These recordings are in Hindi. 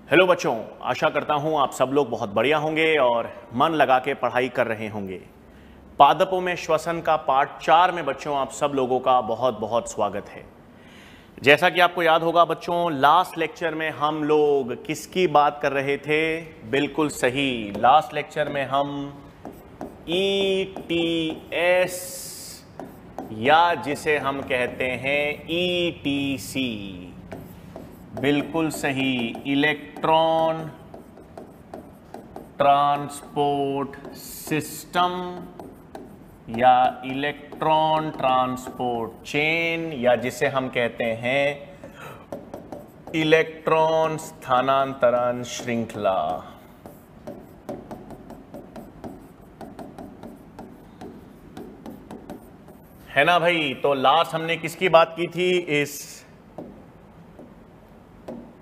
हेलो बच्चों, आशा करता हूँ आप सब लोग बहुत बढ़िया होंगे और मन लगा के पढ़ाई कर रहे होंगे। पादपों में श्वसन का पार्ट 4 में बच्चों आप सब लोगों का बहुत बहुत स्वागत है। जैसा कि आपको याद होगा बच्चों, लास्ट लेक्चर में हम लोग किसकी बात कर रहे थे? बिल्कुल सही, लास्ट लेक्चर में हम ETS या जिसे हम कहते हैं ETC, बिल्कुल सही, इलेक्ट्रॉन ट्रांसपोर्ट सिस्टम या इलेक्ट्रॉन ट्रांसपोर्ट चेन या जिसे हम कहते हैं इलेक्ट्रॉन स्थानांतरण श्रृंखला। है ना भाई? तो लास्ट हमने किसकी बात की थी? इस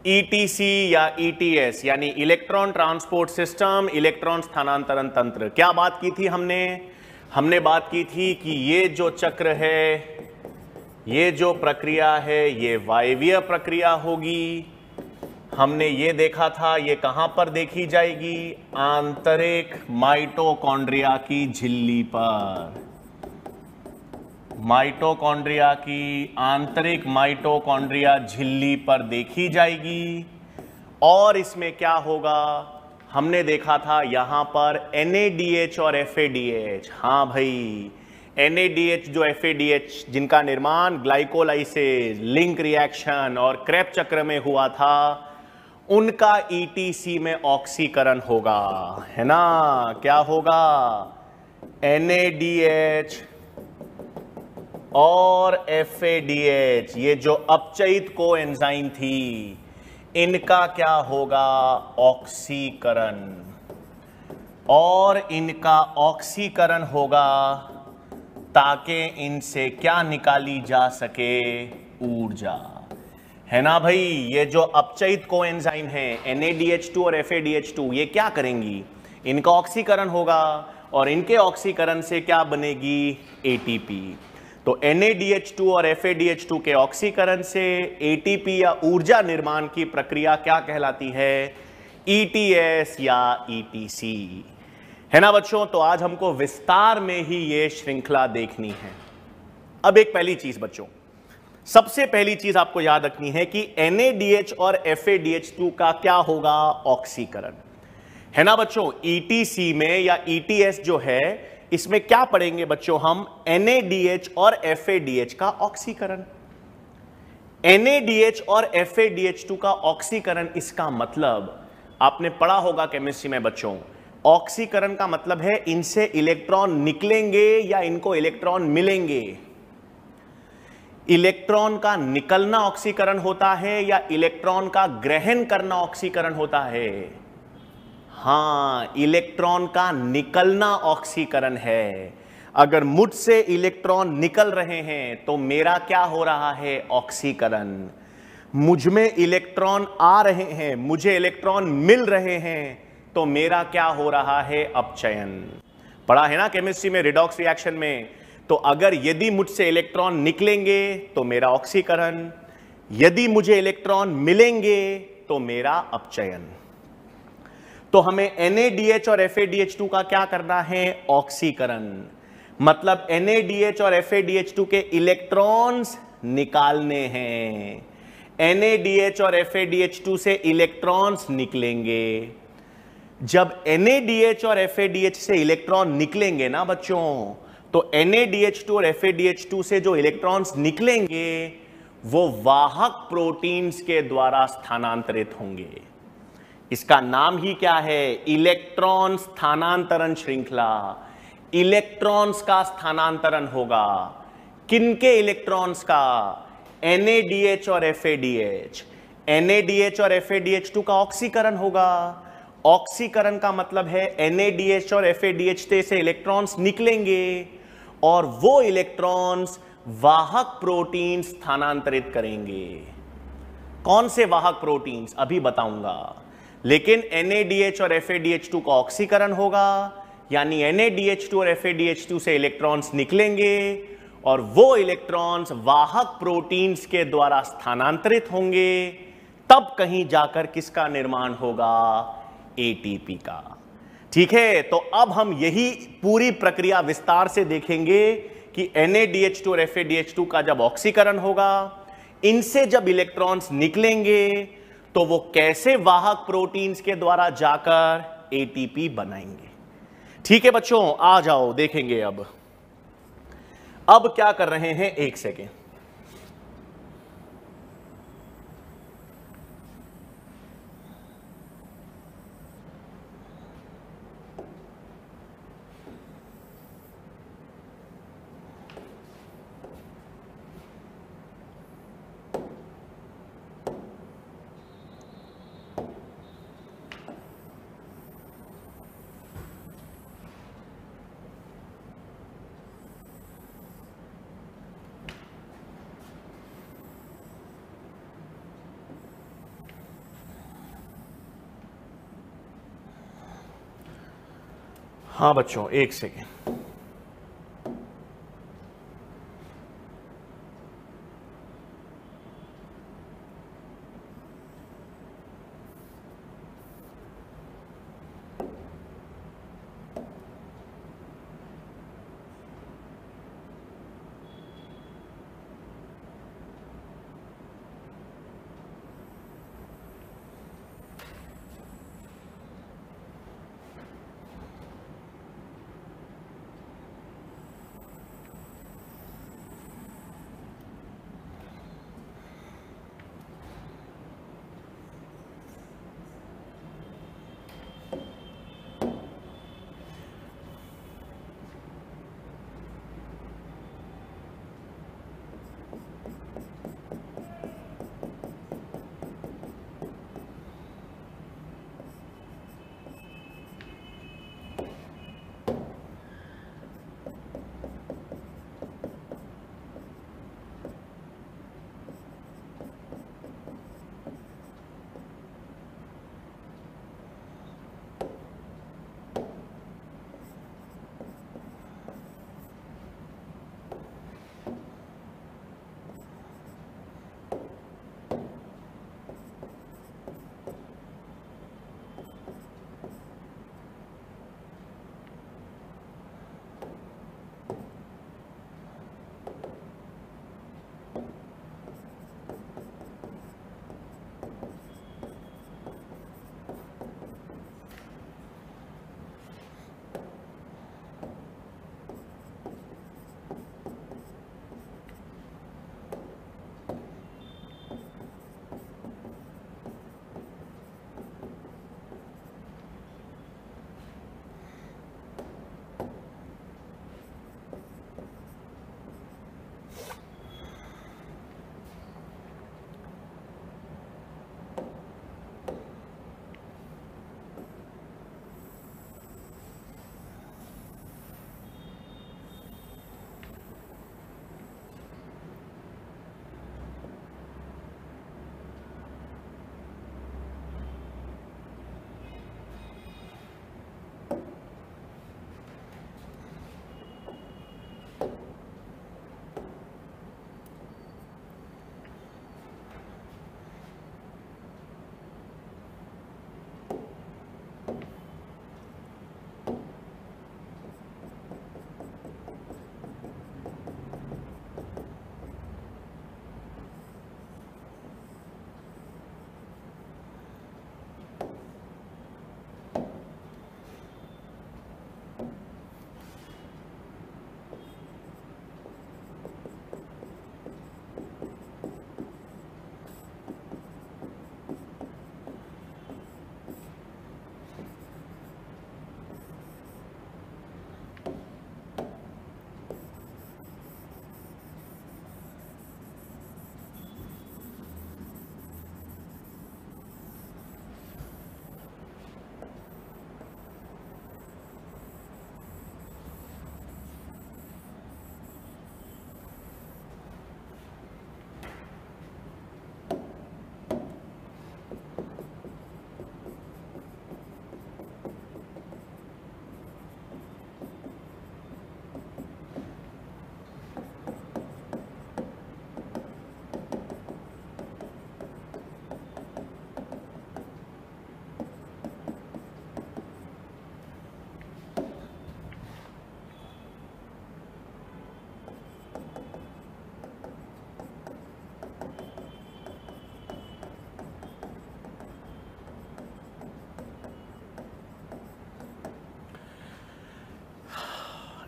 ETC या ETS यानी इलेक्ट्रॉन ट्रांसपोर्ट सिस्टम, इलेक्ट्रॉन स्थानांतरण तंत्र। क्या बात की थी हमने बात की थी कि ये जो चक्र है, ये जो प्रक्रिया है, ये वायवीय प्रक्रिया होगी। हमने ये देखा था, ये कहां पर देखी जाएगी? आंतरिक माइटोकॉन्ड्रिया की झिल्ली पर। माइटोकॉन्ड्रिया की आंतरिक माइटोकॉन्ड्रिया झिल्ली पर देखी जाएगी। और इसमें क्या होगा? हमने देखा था यहां पर NADH और FADH। हाँ भाई, NADH जो FADH जिनका निर्माण ग्लाइकोलाइसिस, लिंक रिएक्शन और क्रेब चक्र में हुआ था, उनका ETC में ऑक्सीकरण होगा। है ना? क्या होगा? NADH और FADH, ये जो अपचयित कोएंजाइम थी, इनका क्या होगा? ऑक्सीकरण। और इनका ऑक्सीकरण होगा ताकि इनसे क्या निकाली जा सके? ऊर्जा। है ना भाई? ये जो अपचयित कोएंजाइम है NADH2 और FADH2, ये क्या करेंगी? इनका ऑक्सीकरण होगा और इनके ऑक्सीकरण से क्या बनेगी? ATP। तो NADH2 और FADH2 के ऑक्सीकरण से ATP या ऊर्जा निर्माण की प्रक्रिया क्या कहलाती है? ETS या ETC। है ना बच्चों? तो आज हमको विस्तार में ही ये श्रृंखला देखनी है। अब एक पहली चीज बच्चों, सबसे पहली चीज आपको याद रखनी है कि NADH और FADH2 का क्या होगा? ऑक्सीकरण। है ना बच्चों? ETC में या ETS जो है, इसमें क्या पढ़ेंगे बच्चों हम? NADH और FADH का ऑक्सीकरण। NADH और FADH2 का ऑक्सीकरण, इसका मतलब आपने पढ़ा होगा केमिस्ट्री में बच्चों। ऑक्सीकरण का मतलब है इनसे इलेक्ट्रॉन निकलेंगे या इनको इलेक्ट्रॉन मिलेंगे। इलेक्ट्रॉन का निकलना ऑक्सीकरण होता है या इलेक्ट्रॉन का ग्रहण करना ऑक्सीकरण होता है? हाँ, इलेक्ट्रॉन का निकलना ऑक्सीकरण है। अगर मुझसे इलेक्ट्रॉन निकल रहे हैं तो मेरा क्या हो रहा है? ऑक्सीकरण। मुझ में इलेक्ट्रॉन आ रहे हैं, मुझे इलेक्ट्रॉन मिल रहे हैं, तो मेरा क्या हो रहा है? अपचयन। पढ़ा है ना केमिस्ट्री में, रिडॉक्स रिएक्शन में। तो अगर यदि मुझसे इलेक्ट्रॉन निकलेंगे तो मेरा ऑक्सीकरण, यदि मुझे इलेक्ट्रॉन मिलेंगे तो मेरा अपचयन। तो हमें NADH और FADH2 का क्या करना है? ऑक्सीकरण। मतलब NADH और FADH2 के इलेक्ट्रॉन्स निकालने हैं। NADH और FADH2 से इलेक्ट्रॉन्स निकलेंगे। जब NADH और FADH से इलेक्ट्रॉन निकलेंगे ना बच्चों, तो NADH2 और FADH2 से जो इलेक्ट्रॉन्स निकलेंगे वो वाहक प्रोटीन्स के द्वारा स्थानांतरित होंगे। इसका नाम ही क्या है? इलेक्ट्रॉन स्थानांतरण श्रृंखला। इलेक्ट्रॉन्स का स्थानांतरण होगा। किनके इलेक्ट्रॉन्स का? NADH और FADH। NADH और FADH2 का ऑक्सीकरण होगा। ऑक्सीकरण का मतलब है NADH और FADH से इलेक्ट्रॉन्स निकलेंगे और वो इलेक्ट्रॉन्स वाहक प्रोटीन स्थानांतरित करेंगे। कौन से वाहक प्रोटीन्स? अभी बताऊंगा। लेकिन NADH और FADH2 का ऑक्सीकरण होगा, यानी NADH2 और FADH2 से इलेक्ट्रॉन्स निकलेंगे और वो इलेक्ट्रॉन्स वाहक प्रोटीन्स के द्वारा स्थानांतरित होंगे तब कहीं जाकर किसका निर्माण होगा, एटीपी का। ठीक है, तो अब हम यही पूरी प्रक्रिया विस्तार से देखेंगे कि NaDH2 और FADH2 का जब ऑक्सीकरण होगा, इनसे जब इलेक्ट्रॉन्स निकलेंगे तो वो कैसे वाहक प्रोटीन्स के द्वारा जाकर एटीपी बनाएंगे। ठीक है बच्चों, आ जाओ देखेंगे। अब क्या कर रहे हैं, एक सेकेंड। हाँ बच्चों, एक सेकेंड।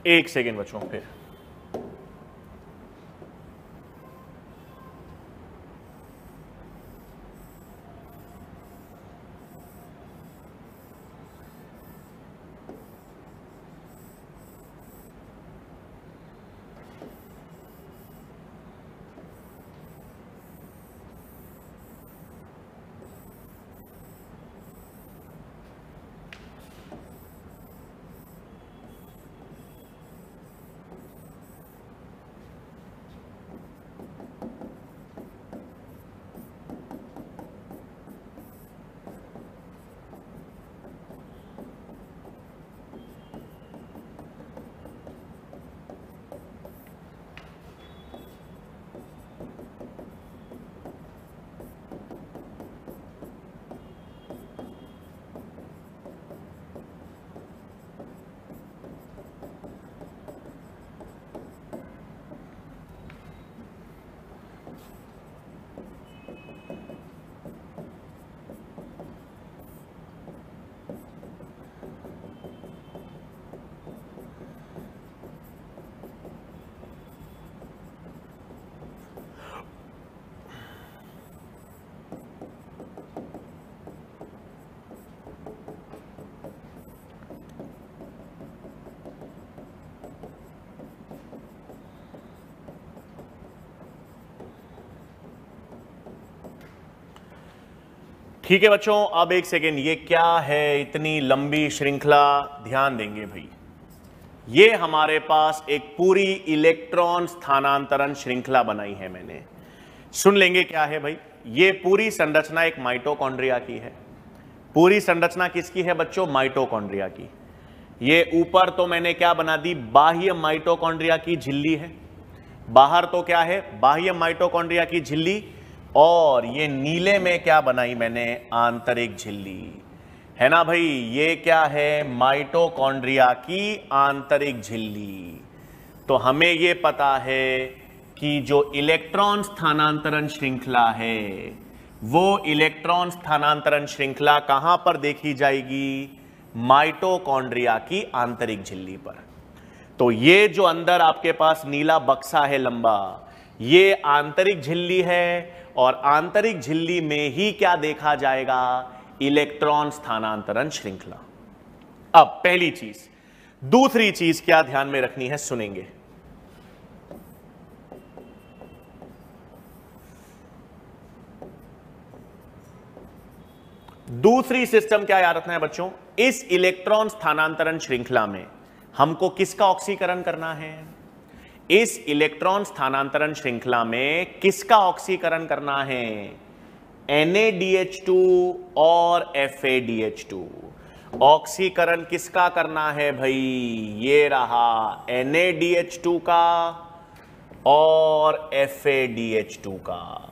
एक सेकेंड बच्चों फिर। ठीक है बच्चों, अब एक सेकेंड, ये क्या है इतनी लंबी श्रृंखला, ध्यान देंगे भाई। ये हमारे पास एक पूरी इलेक्ट्रॉन स्थानांतरण श्रृंखला बनाई है मैंने। सुन लेंगे क्या है भाई। ये पूरी संरचना एक माइटोकॉन्ड्रिया की है। पूरी संरचना किसकी है बच्चों? माइटोकॉन्ड्रिया की। ये ऊपर तो मैंने क्या बना दी? बाह्य माइटोकॉन्ड्रिया की झिल्ली है। बाहर तो क्या है? बाह्य माइटोकॉन्ड्रिया की झिल्ली। और ये नीले में क्या बनाई मैंने? आंतरिक झिल्ली, है ना भाई। ये क्या है? माइटोकॉन्ड्रिया की आंतरिक झिल्ली। तो हमें ये पता है कि जो इलेक्ट्रॉन स्थानांतरण श्रृंखला है वो इलेक्ट्रॉन स्थानांतरण श्रृंखला कहां पर देखी जाएगी? माइटोकॉन्ड्रिया की आंतरिक झिल्ली पर। तो ये जो अंदर आपके पास नीला बक्सा है लंबा, ये आंतरिक झिल्ली है। और आंतरिक झिल्ली में ही क्या देखा जाएगा? इलेक्ट्रॉन स्थानांतरण श्रृंखला। अब पहली चीज। दूसरी चीज क्या ध्यान में रखनी है, सुनेंगे। दूसरी सिस्टम क्या याद रखना है बच्चों? इस इलेक्ट्रॉन स्थानांतरण श्रृंखला में हमको किसका ऑक्सीकरण करना है? इस इलेक्ट्रॉन स्थानांतरण श्रृंखला में किसका ऑक्सीकरण करना है? NaDH2 और FADH2। ऑक्सीकरण किसका करना है भाई? ये रहा NaDH2 का और FADH2 का।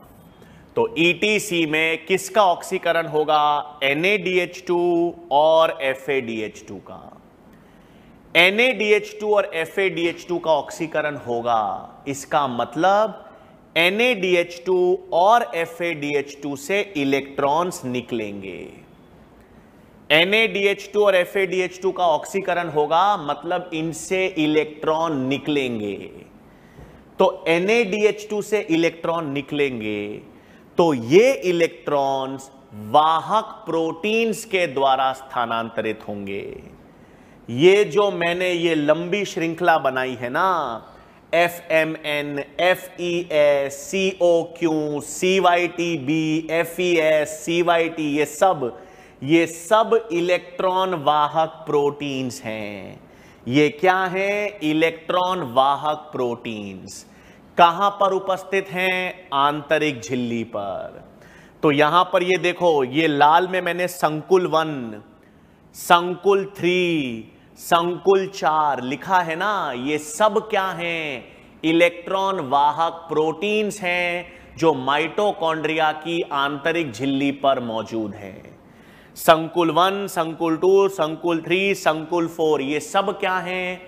तो ETC में किसका ऑक्सीकरण होगा? NaDH2 और FADH2 का। NaDH2 और FADH2 का ऑक्सीकरण होगा। इसका मतलब NaDH2 और FADH2 से इलेक्ट्रॉन्स निकलेंगे। NaDH2 और FADH2 का ऑक्सीकरण होगा, मतलब इनसे इलेक्ट्रॉन निकलेंगे। तो NaDH2 से इलेक्ट्रॉन निकलेंगे तो ये इलेक्ट्रॉन्स वाहक प्रोटीन्स के द्वारा स्थानांतरित होंगे। ये जो मैंने ये लंबी श्रृंखला बनाई है ना, FMN, FES, COQ, CYTB, FES, CYT, ये सब इलेक्ट्रॉन वाहक प्रोटीन्स हैं। ये क्या हैं? इलेक्ट्रॉन वाहक प्रोटीन्स। कहां पर उपस्थित हैं? आंतरिक झिल्ली पर। तो यहां पर ये देखो, ये लाल में मैंने संकुल 1, संकुल 3, संकुल 4 लिखा है ना। ये सब क्या हैं? इलेक्ट्रॉन वाहक प्रोटीन्स हैं जो माइटोकॉन्ड्रिया की आंतरिक झिल्ली पर मौजूद हैं। संकुल 1, संकुल 2, संकुल 3, संकुल 4, ये सब क्या हैं?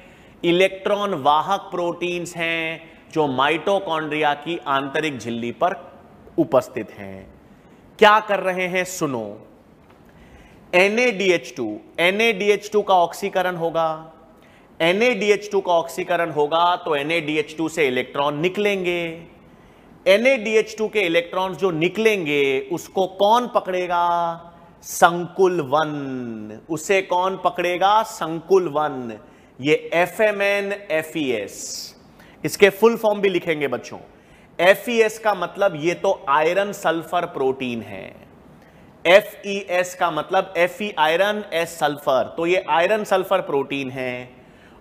इलेक्ट्रॉन वाहक प्रोटीन्स हैं जो माइटोकॉन्ड्रिया की आंतरिक झिल्ली पर उपस्थित हैं। क्या कर रहे हैं? सुनो। NaDH2 का ऑक्सीकरण होगा। NaDH2 का ऑक्सीकरण होगा तो NaDH2 से इलेक्ट्रॉन निकलेंगे। NaDH2 के इलेक्ट्रॉन्स जो निकलेंगे उसको कौन पकड़ेगा? संकुल 1। उसे कौन पकड़ेगा? संकुल 1। ये FMN FES, इसके फुल फॉर्म भी लिखेंगे बच्चों। FES का मतलब ये तो आयरन सल्फर प्रोटीन है। FES का मतलब Fe आयरन, S सल्फर, तो ये आयरन सल्फर प्रोटीन है।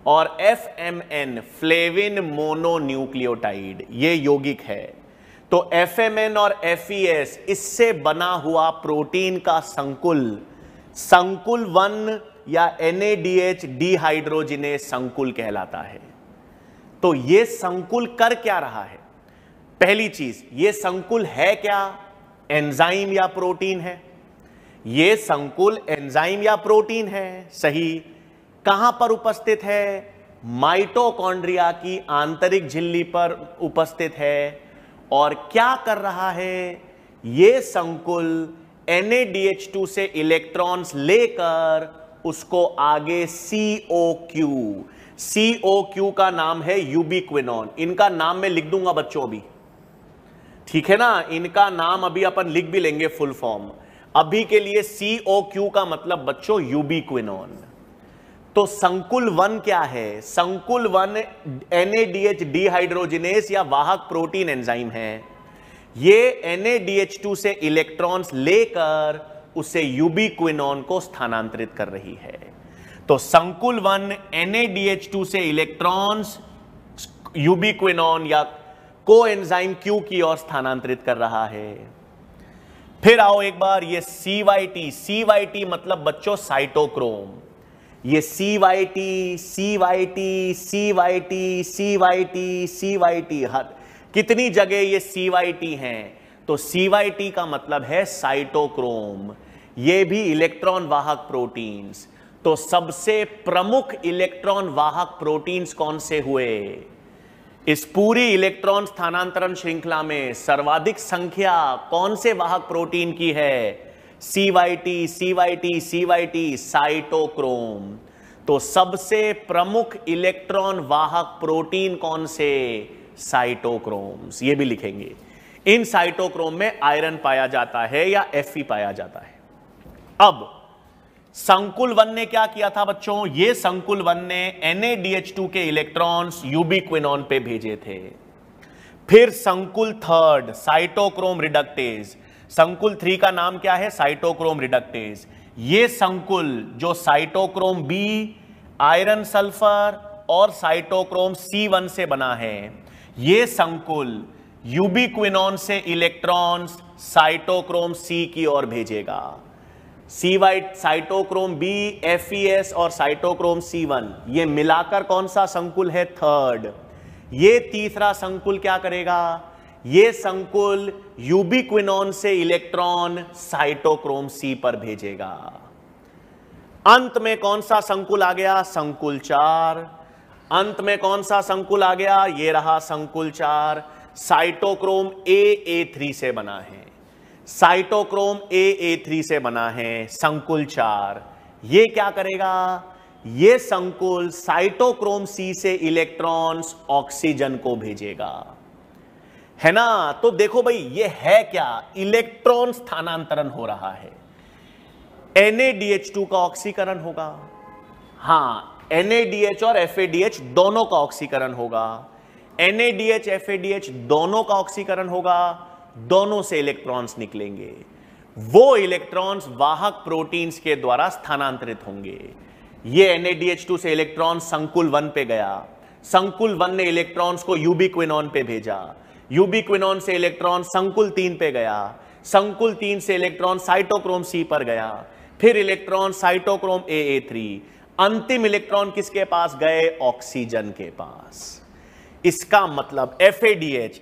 और FMN फ्लेविन मोनोन्यूक्लियोटाइड, ये यौगिक है। तो FMN और FES इससे बना हुआ प्रोटीन का संकुल 1 या NADH डिहाइड्रोजिनेज संकुल कहलाता है। तो ये संकुल कर क्या रहा है? पहली चीज, ये संकुल है क्या? एंजाइम या प्रोटीन है? ये संकुल एंजाइम या प्रोटीन है, सही। कहां पर उपस्थित है? माइटोकॉन्ड्रिया की आंतरिक झिल्ली पर उपस्थित है। और क्या कर रहा है? ये संकुल NaDH2 से इलेक्ट्रॉन्स लेकर उसको आगे CO2 का नाम है यूबिक्विनोन। इनका नाम मैं लिख दूंगा बच्चों अभी, ठीक है ना? इनका नाम अभी अपन लिख भी लेंगे फुल फॉर्म। अभी के लिए CO2 का मतलब बच्चों यूबिक्विनोन। तो संकुल 1 क्या है? संकुल 1 NADH डिहाइड्रोजिनेज या वाहक प्रोटीन एंजाइम है। ये NaDH2 से इलेक्ट्रॉन्स लेकर उसे यूबिक्विनोन को स्थानांतरित कर रही है। तो संकुल 1 NaDH2 से इलेक्ट्रॉन्स यूबिक्विनोन या कोएंजाइम Q की ओर स्थानांतरित कर रहा है। फिर आओ एक बार, ये CYT मतलब बच्चों साइटोक्रोम। ये CYT हर कितनी जगह ये CYT हैं? तो CYT का मतलब है साइटोक्रोम। ये भी इलेक्ट्रॉन वाहक प्रोटीन्स। तो सबसे प्रमुख इलेक्ट्रॉन वाहक प्रोटीन्स कौन से हुए? इस पूरी इलेक्ट्रॉन स्थानांतरण श्रृंखला में सर्वाधिक संख्या कौन से वाहक प्रोटीन की है? CYT cytochrome. तो सबसे प्रमुख इलेक्ट्रॉन वाहक प्रोटीन कौन से? साइटोक्रोम्स। ये भी लिखेंगे। इन साइटोक्रोम में आयरन पाया जाता है या Fe पाया जाता है। अब संकुल 1 ने क्या किया था बच्चों? ये संकुल 1 ने NaDH2 के इलेक्ट्रॉन्स यूबिक्विनोन पे भेजे थे। फिर संकुल 3 साइटोक्रोम रिडक्टेज। संकुल 3 का नाम क्या है? Cytochrome reductase. ये संकुल जो साइटोक्रोम B आयरन सल्फर और साइटोक्रोम C1 से बना है, ये संकुल यूबिक्विनोन से इलेक्ट्रॉन्स साइटोक्रोम C की ओर भेजेगा। साइटोक्रोम B, FES और साइटोक्रोम C1 ये मिलाकर कौन सा संकुल है? 3rd। ये तीसरा संकुल क्या करेगा? ये संकुल यूबिक्विनोन से इलेक्ट्रॉन साइटोक्रोम C पर भेजेगा। अंत में कौन सा संकुल आ गया? संकुल 4। अंत में कौन सा संकुल आ गया? ये रहा संकुल 4। साइटोक्रोम A3 से बना है। साइटोक्रोम A3 से बना है संकुल 4। ये क्या करेगा? ये संकुल साइटोक्रोम C से इलेक्ट्रॉन्स ऑक्सीजन को भेजेगा, है ना? तो देखो भाई, ये है क्या? इलेक्ट्रॉन स्थानांतरण हो रहा है। NaDH2 का ऑक्सीकरण होगा। हां, NaDH और FADH दोनों का ऑक्सीकरण होगा। NaDH FADH दोनों का ऑक्सीकरण होगा। दोनों से इलेक्ट्रॉन्स निकलेंगे। वो इलेक्ट्रॉन्स वाहक प्रोटीन्स के द्वारा स्थानांतरित होंगे। ये NaDH2 से इलेक्ट्रॉन संकुल 1 पे गया। संकुल 1 ने इलेक्ट्रॉन्स को यूबिक्विनोन पे भेजा। यूबिक्विनोन से इलेक्ट्रॉन संकुल 3 पे गया। संकुल 3 से इलेक्ट्रॉन साइटोक्रोम C पर गया। फिर इलेक्ट्रॉन साइटोक्रोम A3। अंतिम इलेक्ट्रॉन किसके पास गए? ऑक्सीजन के पास। इसका मतलब FADH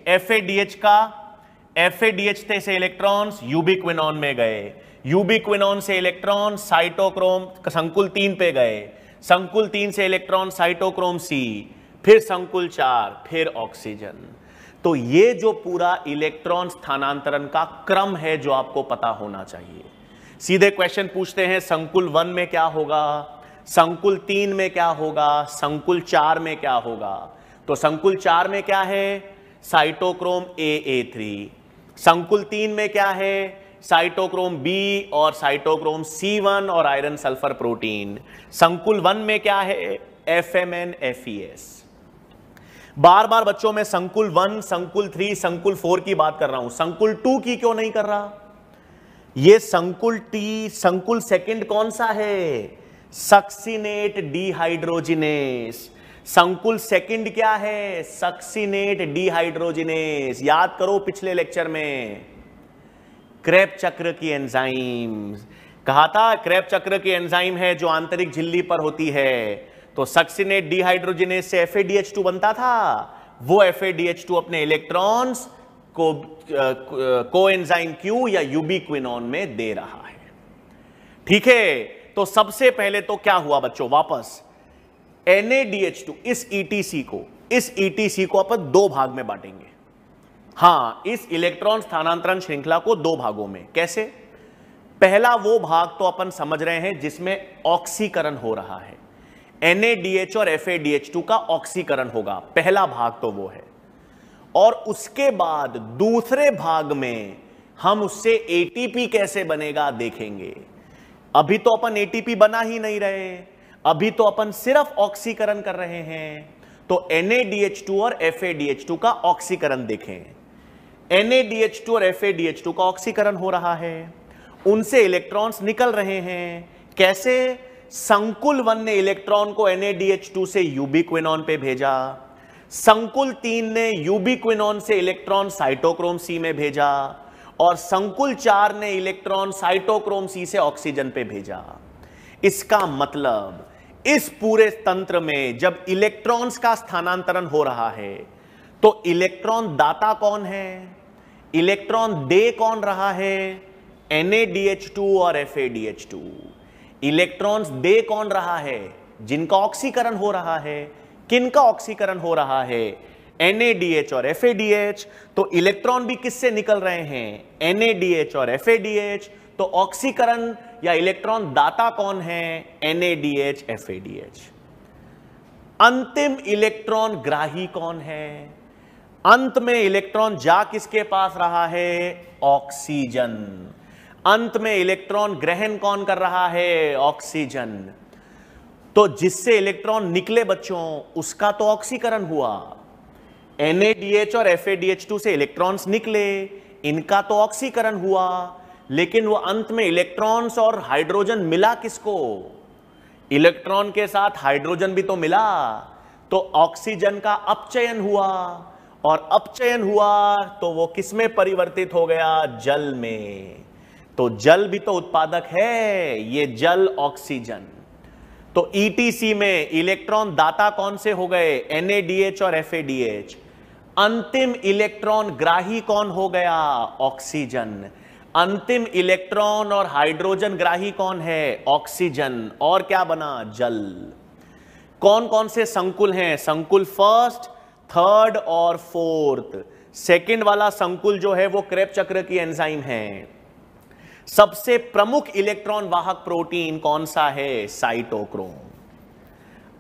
से इलेक्ट्रॉन्स यूबिक्विनोन में गए। यूबिक्विनोन से इलेक्ट्रॉन साइटोक्रोम संकुल 3 पे गए। संकुल 3 से इलेक्ट्रॉन साइटोक्रोम C, फिर संकुल 4, फिर ऑक्सीजन। तो ये जो पूरा इलेक्ट्रॉन स्थानांतरण का क्रम है जो आपको पता होना चाहिए। सीधे क्वेश्चन पूछते हैं, संकुल 1 में क्या होगा? संकुल 3 में क्या होगा, संकुल 4 में क्या होगा? तो संकुल 4 में क्या है, साइटोक्रोम AA3। संकुल 3 में क्या है, साइटोक्रोम B और साइटोक्रोम C1 और आयरन सल्फर प्रोटीन। संकुल 1 में क्या है, FMN FES। बार बार बच्चों में संकुल 1, संकुल 3, संकुल 4 की बात कर रहा हूं, संकुल 2 की क्यों नहीं कर रहा? ये संकुल टी, संकुल सेकंड कौन सा है, सक्सिनेट डिहाइड्रोजिनेस। संकुल सेकंड क्या है, सक्सिनेट डिहाइड्रोजिनेस। याद करो पिछले लेक्चर में क्रेब चक्र की एंजाइम कहा था, क्रेब चक्र की एंजाइम है जो आंतरिक झिल्ली पर होती है। तो सक्सिनेट डिहाइड्रोजिनेस से FADH2 बनता था, वो FADH2 अपने इलेक्ट्रॉन्स को कोएंजाइम Q या यूबिक्विनोन में दे रहा है। ठीक है, तो सबसे पहले तो क्या हुआ बच्चों, वापस NADH2 इस ETC को अपन दो भाग में बांटेंगे। हां, इस इलेक्ट्रॉन स्थानांतरण श्रृंखला को दो भागों में। कैसे? पहला वो भाग तो अपन समझ रहे हैं जिसमें ऑक्सीकरण हो रहा है, NADH और FADH2 का ऑक्सीकरण होगा, पहला भाग तो वो है। और उसके बाद दूसरे भाग में हम उससे ATP कैसे बनेगा देखेंगे। अभी तो अपन ATP बना ही नहीं रहे, अभी तो अपन सिर्फ ऑक्सीकरण कर रहे हैं। तो NADH2 और FADH2 का ऑक्सीकरण देखें। NADH2 और FADH2 का ऑक्सीकरण हो रहा है, उनसे इलेक्ट्रॉन्स निकल रहे हैं। कैसे? संकुल 1 ने इलेक्ट्रॉन को NADH2 से यूबिक्विनोन पे भेजा, संकुल 3 ने यूबिक्विनोन से इलेक्ट्रॉन साइटोक्रोम C में भेजा, और संकुल 4 ने इलेक्ट्रॉन साइटोक्रोम C से ऑक्सीजन पे भेजा। इसका मतलब इस पूरे तंत्र में जब इलेक्ट्रॉन्स का स्थानांतरण हो रहा है तो इलेक्ट्रॉन दाता कौन है, इलेक्ट्रॉन दे कौन रहा है, NADH2 और FADH2। इलेक्ट्रॉन्स दे कौन रहा है, जिनका ऑक्सीकरण हो रहा है। किनका ऑक्सीकरण हो रहा है, NADH और FADH। तो इलेक्ट्रॉन भी किससे निकल रहे हैं, NADH और FADH। तो ऑक्सीकरण या इलेक्ट्रॉन दाता कौन है, NADH FADH। अंतिम इलेक्ट्रॉन ग्राही कौन है, अंत में इलेक्ट्रॉन जा किसके पास रहा है, ऑक्सीजन। अंत में इलेक्ट्रॉन ग्रहण कौन कर रहा है, ऑक्सीजन। तो जिससे इलेक्ट्रॉन निकले बच्चों उसका तो ऑक्सीकरण हुआ, NADH और FADH2 से इलेक्ट्रॉन्स निकले, इनका तो ऑक्सीकरण हुआ। लेकिन वो अंत में इलेक्ट्रॉन्स और हाइड्रोजन मिला किसको, इलेक्ट्रॉन के साथ हाइड्रोजन भी तो मिला। तो ऑक्सीजन का अपचयन हुआ, और अपचयन हुआ तो वो किस में परिवर्तित हो गया, जल में। तो जल भी तो उत्पादक है, ये जल ऑक्सीजन। तो ETC में इलेक्ट्रॉन दाता कौन से हो गए, NADH और FADH। अंतिम इलेक्ट्रॉन ग्राही कौन हो गया, ऑक्सीजन। अंतिम इलेक्ट्रॉन और हाइड्रोजन ग्राही कौन है, ऑक्सीजन। और क्या बना, जल। कौन कौन से संकुल हैं, संकुल फर्स्ट, थर्ड और फोर्थ। सेकंड वाला संकुल जो है वो क्रेब चक्र की एंजाइम है। सबसे प्रमुख इलेक्ट्रॉन वाहक प्रोटीन कौन सा है, साइटोक्रोम।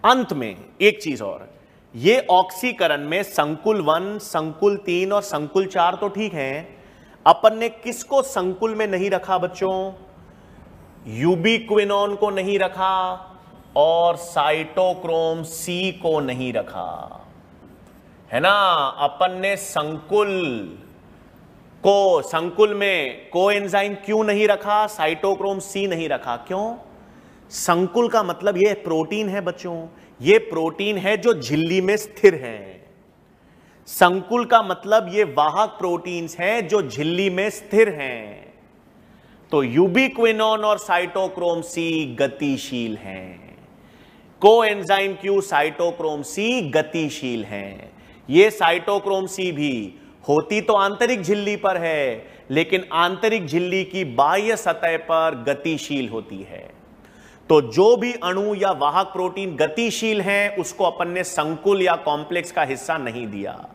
अंत में एक चीज और, ये ऑक्सीकरण में संकुल 1, संकुल 3 और संकुल 4 तो ठीक है, अपन ने किसको संकुल में नहीं रखा बच्चों, यूबिक्विनोन को नहीं रखा और साइटोक्रोम C को नहीं रखा, है ना। अपन ने संकुल में कोएंजाइम क्यों नहीं रखा, साइटोक्रोम C नहीं रखा, क्यों? संकुल का मतलब ये प्रोटीन है बच्चों, ये प्रोटीन है जो झिल्ली में स्थिर है। संकुल का मतलब ये वाहक प्रोटीन्स हैं जो झिल्ली में स्थिर हैं। तो यूबिक्विनोन और साइटोक्रोम C गतिशील हैं, कोएंजाइम Q साइटोक्रोम C गतिशील हैं। ये साइटोक्रोम C भी होती तो आंतरिक झिल्ली पर है, लेकिन आंतरिक झिल्ली की बाह्य सतह पर गतिशील होती है। तो जो भी अणु या वाहक प्रोटीन गतिशील हैं उसको अपन ने संकुल या कॉम्प्लेक्स का हिस्सा नहीं दिया,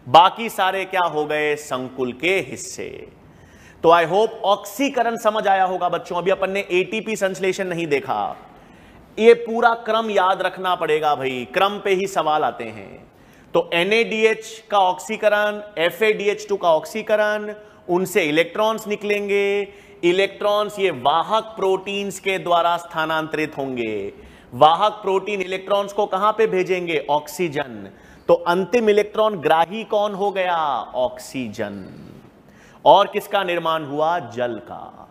बाकी सारे क्या हो गए, संकुल के हिस्से। तो आई होप ऑक्सीकरण समझ आया होगा बच्चों। अभी अपन ने ATP संश्लेषण नहीं देखा, ये पूरा क्रम याद रखना पड़ेगा भाई, क्रम पे ही सवाल आते हैं। तो NaDH का ऑक्सीकरण, FaDH2 का ऑक्सीकरण, उनसे इलेक्ट्रॉन्स निकलेंगे। इलेक्ट्रॉन्स ये वाहक प्रोटीन्स के द्वारा स्थानांतरित होंगे। वाहक प्रोटीन इलेक्ट्रॉन्स को कहां पे भेजेंगे? ऑक्सीजन। तो अंतिम इलेक्ट्रॉन ग्राही कौन हो गया? ऑक्सीजन। और किसका निर्माण हुआ? जल का।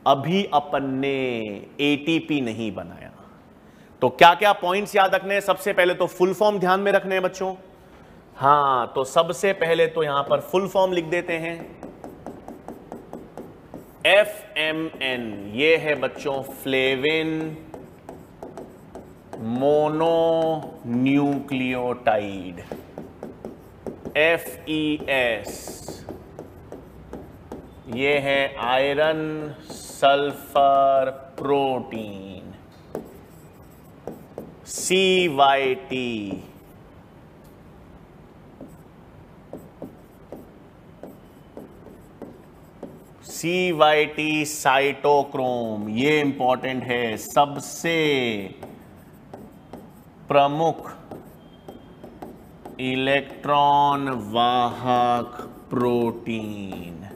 अभी अपन ने ATP नहीं बनाया। तो क्या क्या पॉइंट्स याद रखने हैं? सबसे पहले तो फुल फॉर्म ध्यान में रखने हैं बच्चों। हां, तो सबसे पहले तो यहां पर फुल फॉर्म लिख देते हैं। FMN ये है बच्चों फ्लेविन मोनोन्यूक्लियोटाइड। FES ये है iron sulphur protein. CYT cytochrome, ये इंपॉर्टेंट है, सबसे प्रमुख इलेक्ट्रॉन वाहक प्रोटीन।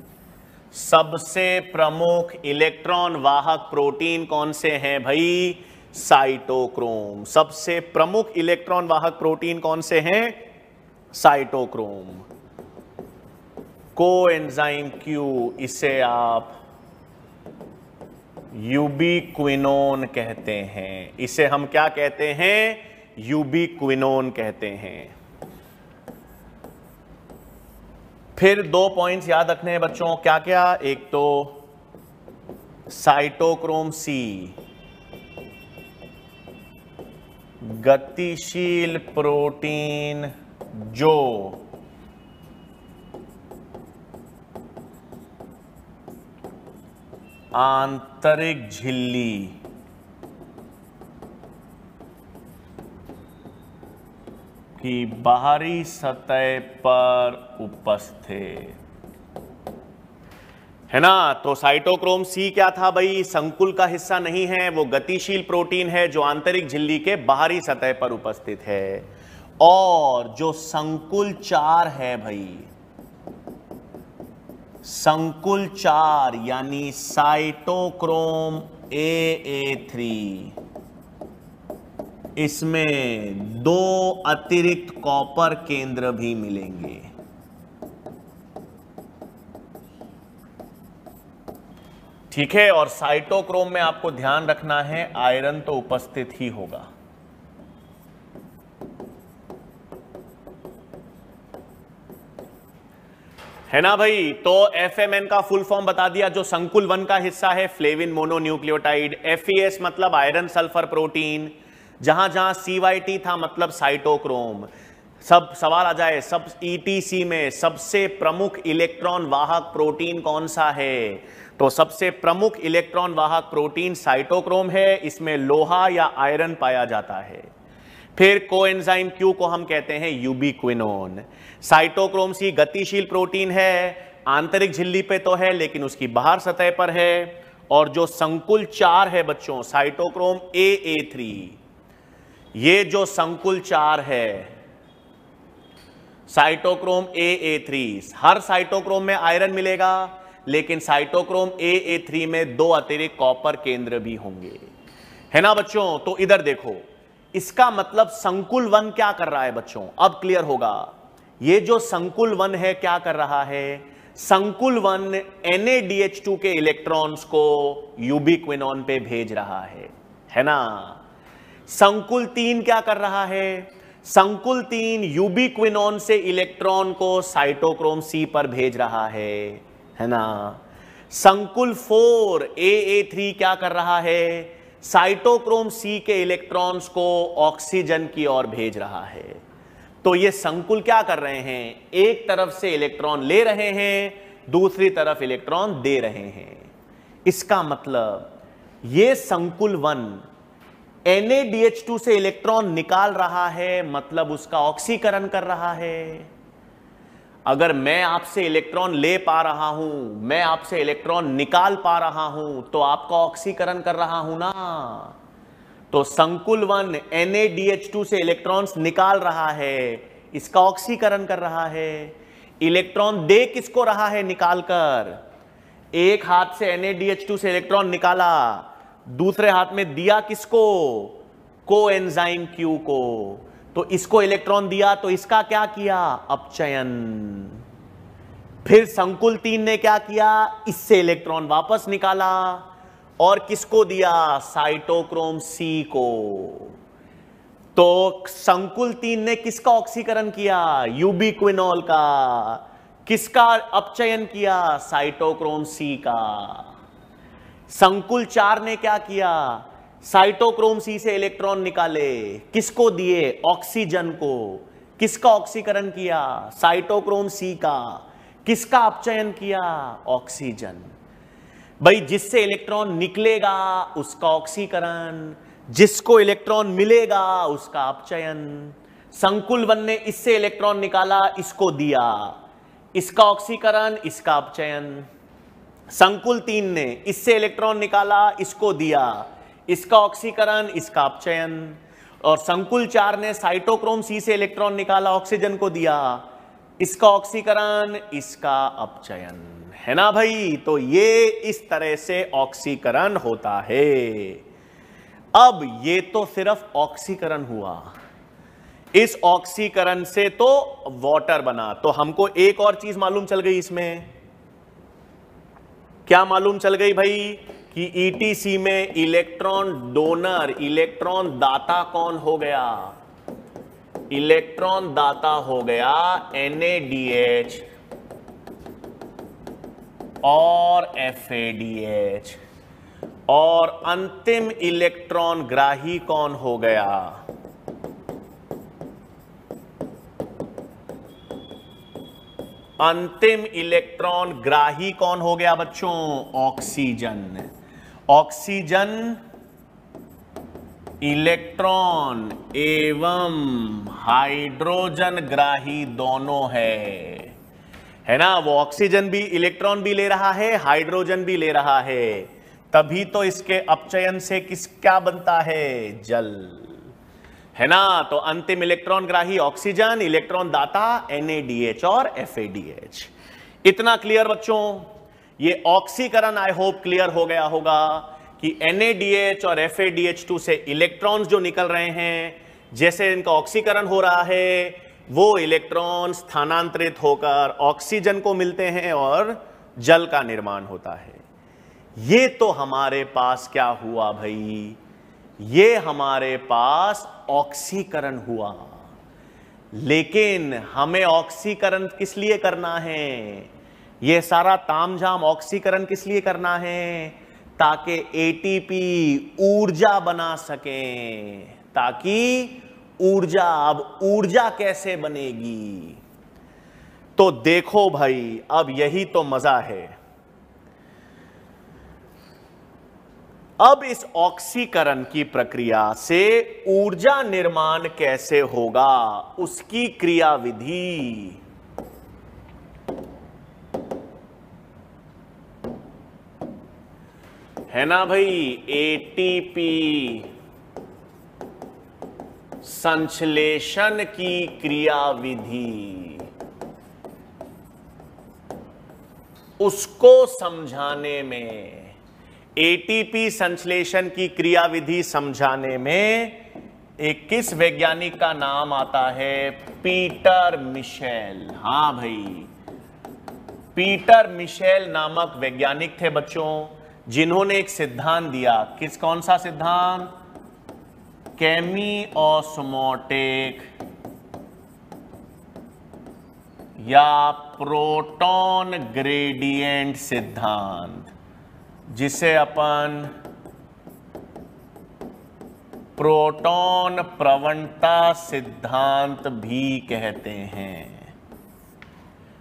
सबसे प्रमुख इलेक्ट्रॉन वाहक प्रोटीन कौन से हैं भाई? साइटोक्रोम। सबसे प्रमुख इलेक्ट्रॉन वाहक प्रोटीन कौन से हैं? साइटोक्रोम। कोएंजाइम Q, इसे आप यूबिक्विनोन कहते हैं। इसे हम क्या कहते हैं? यूबिक्विनोन कहते हैं। फिर 2 पॉइंट्स याद रखने हैं बच्चों। क्या क्या? एक तो साइटोक्रोम C गतिशील प्रोटीन जो आंतरिक झिल्ली की बाहरी सतह पर उपस्थित है ना। तो साइटोक्रोम C क्या था भाई? संकुल का हिस्सा नहीं है, वो गतिशील प्रोटीन है जो आंतरिक झिल्ली के बाहरी सतह पर उपस्थित है। और जो संकुल 4 है भाई, संकुल 4 यानी साइटोक्रोम AA3, इसमें 2 अतिरिक्त कॉपर केंद्र भी मिलेंगे। ठीक है। और साइटोक्रोम में आपको ध्यान रखना है आयरन तो उपस्थित ही होगा। है ना भाई। तो FMN का फुल फॉर्म बता दिया, जो संकुल 1 का हिस्सा है फ्लेविन मोनोन्यूक्लियोटाइड। FES मतलब आयरन सल्फर प्रोटीन। जहां जहां CYT था मतलब साइटोक्रोम। सब सवाल आ जाए, सब ETC में सबसे प्रमुख इलेक्ट्रॉन वाहक प्रोटीन कौन सा है? तो सबसे प्रमुख इलेक्ट्रॉन वाहक प्रोटीन साइटोक्रोम है। इसमें लोहा या आयरन पाया जाता है। फिर कोएंजाइम Q को हम कहते हैं यूबिक्विनोन। साइटोक्रोम C गतिशील प्रोटीन है, आंतरिक झिल्ली पे तो है लेकिन उसकी बाहर सतह पर है। और जो संकुल 4 है बच्चों, साइटोक्रोम AA3, ये जो संकुल 4 है साइटोक्रोम AA3, हर साइटोक्रोम में आयरन मिलेगा लेकिन साइटोक्रोम AA3 में 2 अतिरिक्त कॉपर केंद्र भी होंगे। है ना बच्चों। तो इधर देखो, इसका मतलब संकुल 1 क्या कर रहा है बच्चों? अब क्लियर होगा। ये जो संकुल 1 है क्या कर रहा है? संकुल 1 NaDH2 के इलेक्ट्रॉन्स को यूबिक्विनोन पे भेज रहा है ना। संकुल 3 क्या कर रहा है? संकुल 3 यूबिक्विनोन से इलेक्ट्रॉन को साइटोक्रोम C पर भेज रहा है ना। संकुल 4 AA3 क्या कर रहा है? साइटोक्रोम C के इलेक्ट्रॉन्स को ऑक्सीजन की ओर भेज रहा है। तो ये संकुल क्या कर रहे हैं? एक तरफ से इलेक्ट्रॉन ले रहे हैं, दूसरी तरफ इलेक्ट्रॉन दे रहे हैं। इसका मतलब ये संकुल 1 NaDH2 से इलेक्ट्रॉन निकाल रहा है, मतलब उसका ऑक्सीकरण कर रहा है। अगर मैं आपसे इलेक्ट्रॉन ले पा रहा हूं, मैं आपसे इलेक्ट्रॉन निकाल पा रहा हूं, तो आपका ऑक्सीकरण कर रहा हूं ना। तो संकुल 1 NaDH2 से इलेक्ट्रॉन्स निकाल रहा है, इसका ऑक्सीकरण कर रहा है। इलेक्ट्रॉन दे किसको रहा है निकालकर? एक हाथ से NaDH2 से इलेक्ट्रॉन निकाला, दूसरे हाथ में दिया किसको? कोएंजाइम Q को। तो इसको इलेक्ट्रॉन दिया तो इसका क्या किया? अपचयन। फिर संकुल 3 ने क्या किया? इससे इलेक्ट्रॉन वापस निकाला और किसको दिया? साइटोक्रोम C को। तो संकुल 3 ने किसका ऑक्सीकरण किया? यूबिक्विनोल का। किसका अपचयन किया? साइटोक्रोम C का। संकुल 4 ने क्या किया? साइटोक्रोम C से इलेक्ट्रॉन निकाले, किसको दिए? ऑक्सीजन को। किसका ऑक्सीकरण किया? साइटोक्रोम C का। किसका अपचयन किया? ऑक्सीजन। भाई जिससे इलेक्ट्रॉन निकलेगा उसका ऑक्सीकरण, जिसको इलेक्ट्रॉन मिलेगा उसका अपचयन। संकुल 1 ने इससे इलेक्ट्रॉन निकाला, इसको दिया, इसका ऑक्सीकरण, इसका अपचयन। संकुल 3 ने इससे इलेक्ट्रॉन निकाला, इसको दिया, इसका ऑक्सीकरण, इसका अपचयन। और संकुल 4 ने साइटोक्रोम C से इलेक्ट्रॉन निकाला, ऑक्सीजन को दिया, इसका ऑक्सीकरण, इसका अपचयन। है ना भाई? तो ये इस तरह से ऑक्सीकरण होता है। अब ये तो सिर्फ ऑक्सीकरण हुआ, इस ऑक्सीकरण से तो वाटर बना। तो हमको एक और चीज मालूम चल गई इसमें। क्या मालूम चल गई भाई? कि ETC में इलेक्ट्रॉन डोनर, इलेक्ट्रॉन दाता कौन हो गया? इलेक्ट्रॉन दाता हो गया NaDH और FADH। और अंतिम इलेक्ट्रॉन ग्राही कौन हो गया? अंतिम इलेक्ट्रॉन ग्राही कौन हो गया बच्चों? ऑक्सीजन। ऑक्सीजन इलेक्ट्रॉन एवं हाइड्रोजन ग्राही दोनों है ना? वो ऑक्सीजन भी, इलेक्ट्रॉन भी ले रहा है, हाइड्रोजन भी ले रहा है, तभी तो इसके अपचयन से क्या बनता है? जल। है ना? तो अंतिम इलेक्ट्रॉन ग्राही ऑक्सीजन, इलेक्ट्रॉन दाता NaDH और FADH। इतना क्लियर बच्चों? ये ऑक्सीकरण आई होप क्लियर हो गया होगा कि NaDH और FADH2 से इलेक्ट्रॉन्स जो निकल रहे हैं, जैसे इनका ऑक्सीकरण हो रहा है, वो इलेक्ट्रॉन स्थानांतरित होकर ऑक्सीजन को मिलते हैं और जल का निर्माण होता है। ये तो हमारे पास क्या हुआ भाई? ये हमारे पास ऑक्सीकरण हुआ। लेकिन हमें ऑक्सीकरण किस लिए करना है? ये सारा तामझाम ऑक्सीकरण किस लिए करना है? ताकि ATP ऊर्जा बना सकें। ताकि ऊर्जा, अब ऊर्जा कैसे बनेगी? तो देखो भाई, अब यही तो मजा है। अब इस ऑक्सीकरण की प्रक्रिया से ऊर्जा निर्माण कैसे होगा, उसकी क्रियाविधि। है ना भाई? ATP संश्लेषण की क्रियाविधि, उसको समझाने में, ATP संश्लेषण की क्रियाविधि समझाने में एक किस वैज्ञानिक का नाम आता है? Peter Mitchell. हां भाई, पीटर मिशेल नामक वैज्ञानिक थे बच्चों, जिन्होंने एक सिद्धांत दिया। कौन सा सिद्धांत? केमिओस्मोटिक या प्रोटॉन ग्रेडियंट सिद्धांत, जिसे अपन प्रोटॉन प्रवणता सिद्धांत भी कहते हैं।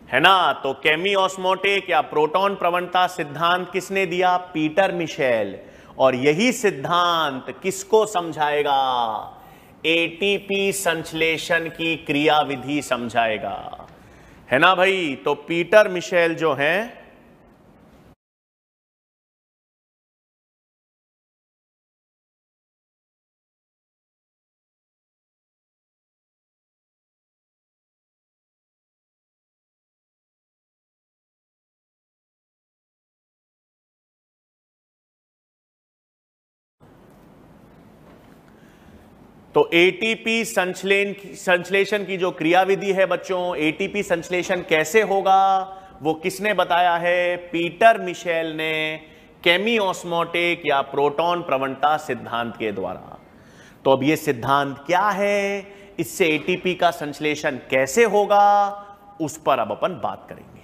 है ना? तो केमिओस्मोटिक या प्रोटॉन प्रवणता सिद्धांत किसने दिया? Peter Mitchell. और यही सिद्धांत किसको समझाएगा? ATP संश्लेषण की क्रियाविधि समझाएगा। है ना भाई? तो पीटर मिशेल जो हैं, तो एटीपी संश्लेषण की जो क्रियाविधि है बच्चों, एटीपी संश्लेषण कैसे होगा वो किसने बताया है? पीटर मिशेल ने केमिओस्मोटिक या प्रोटॉन प्रवणता सिद्धांत के द्वारा। तो अब ये सिद्धांत क्या है, इससे एटीपी का संश्लेषण कैसे होगा, उस पर अब अपन बात करेंगे।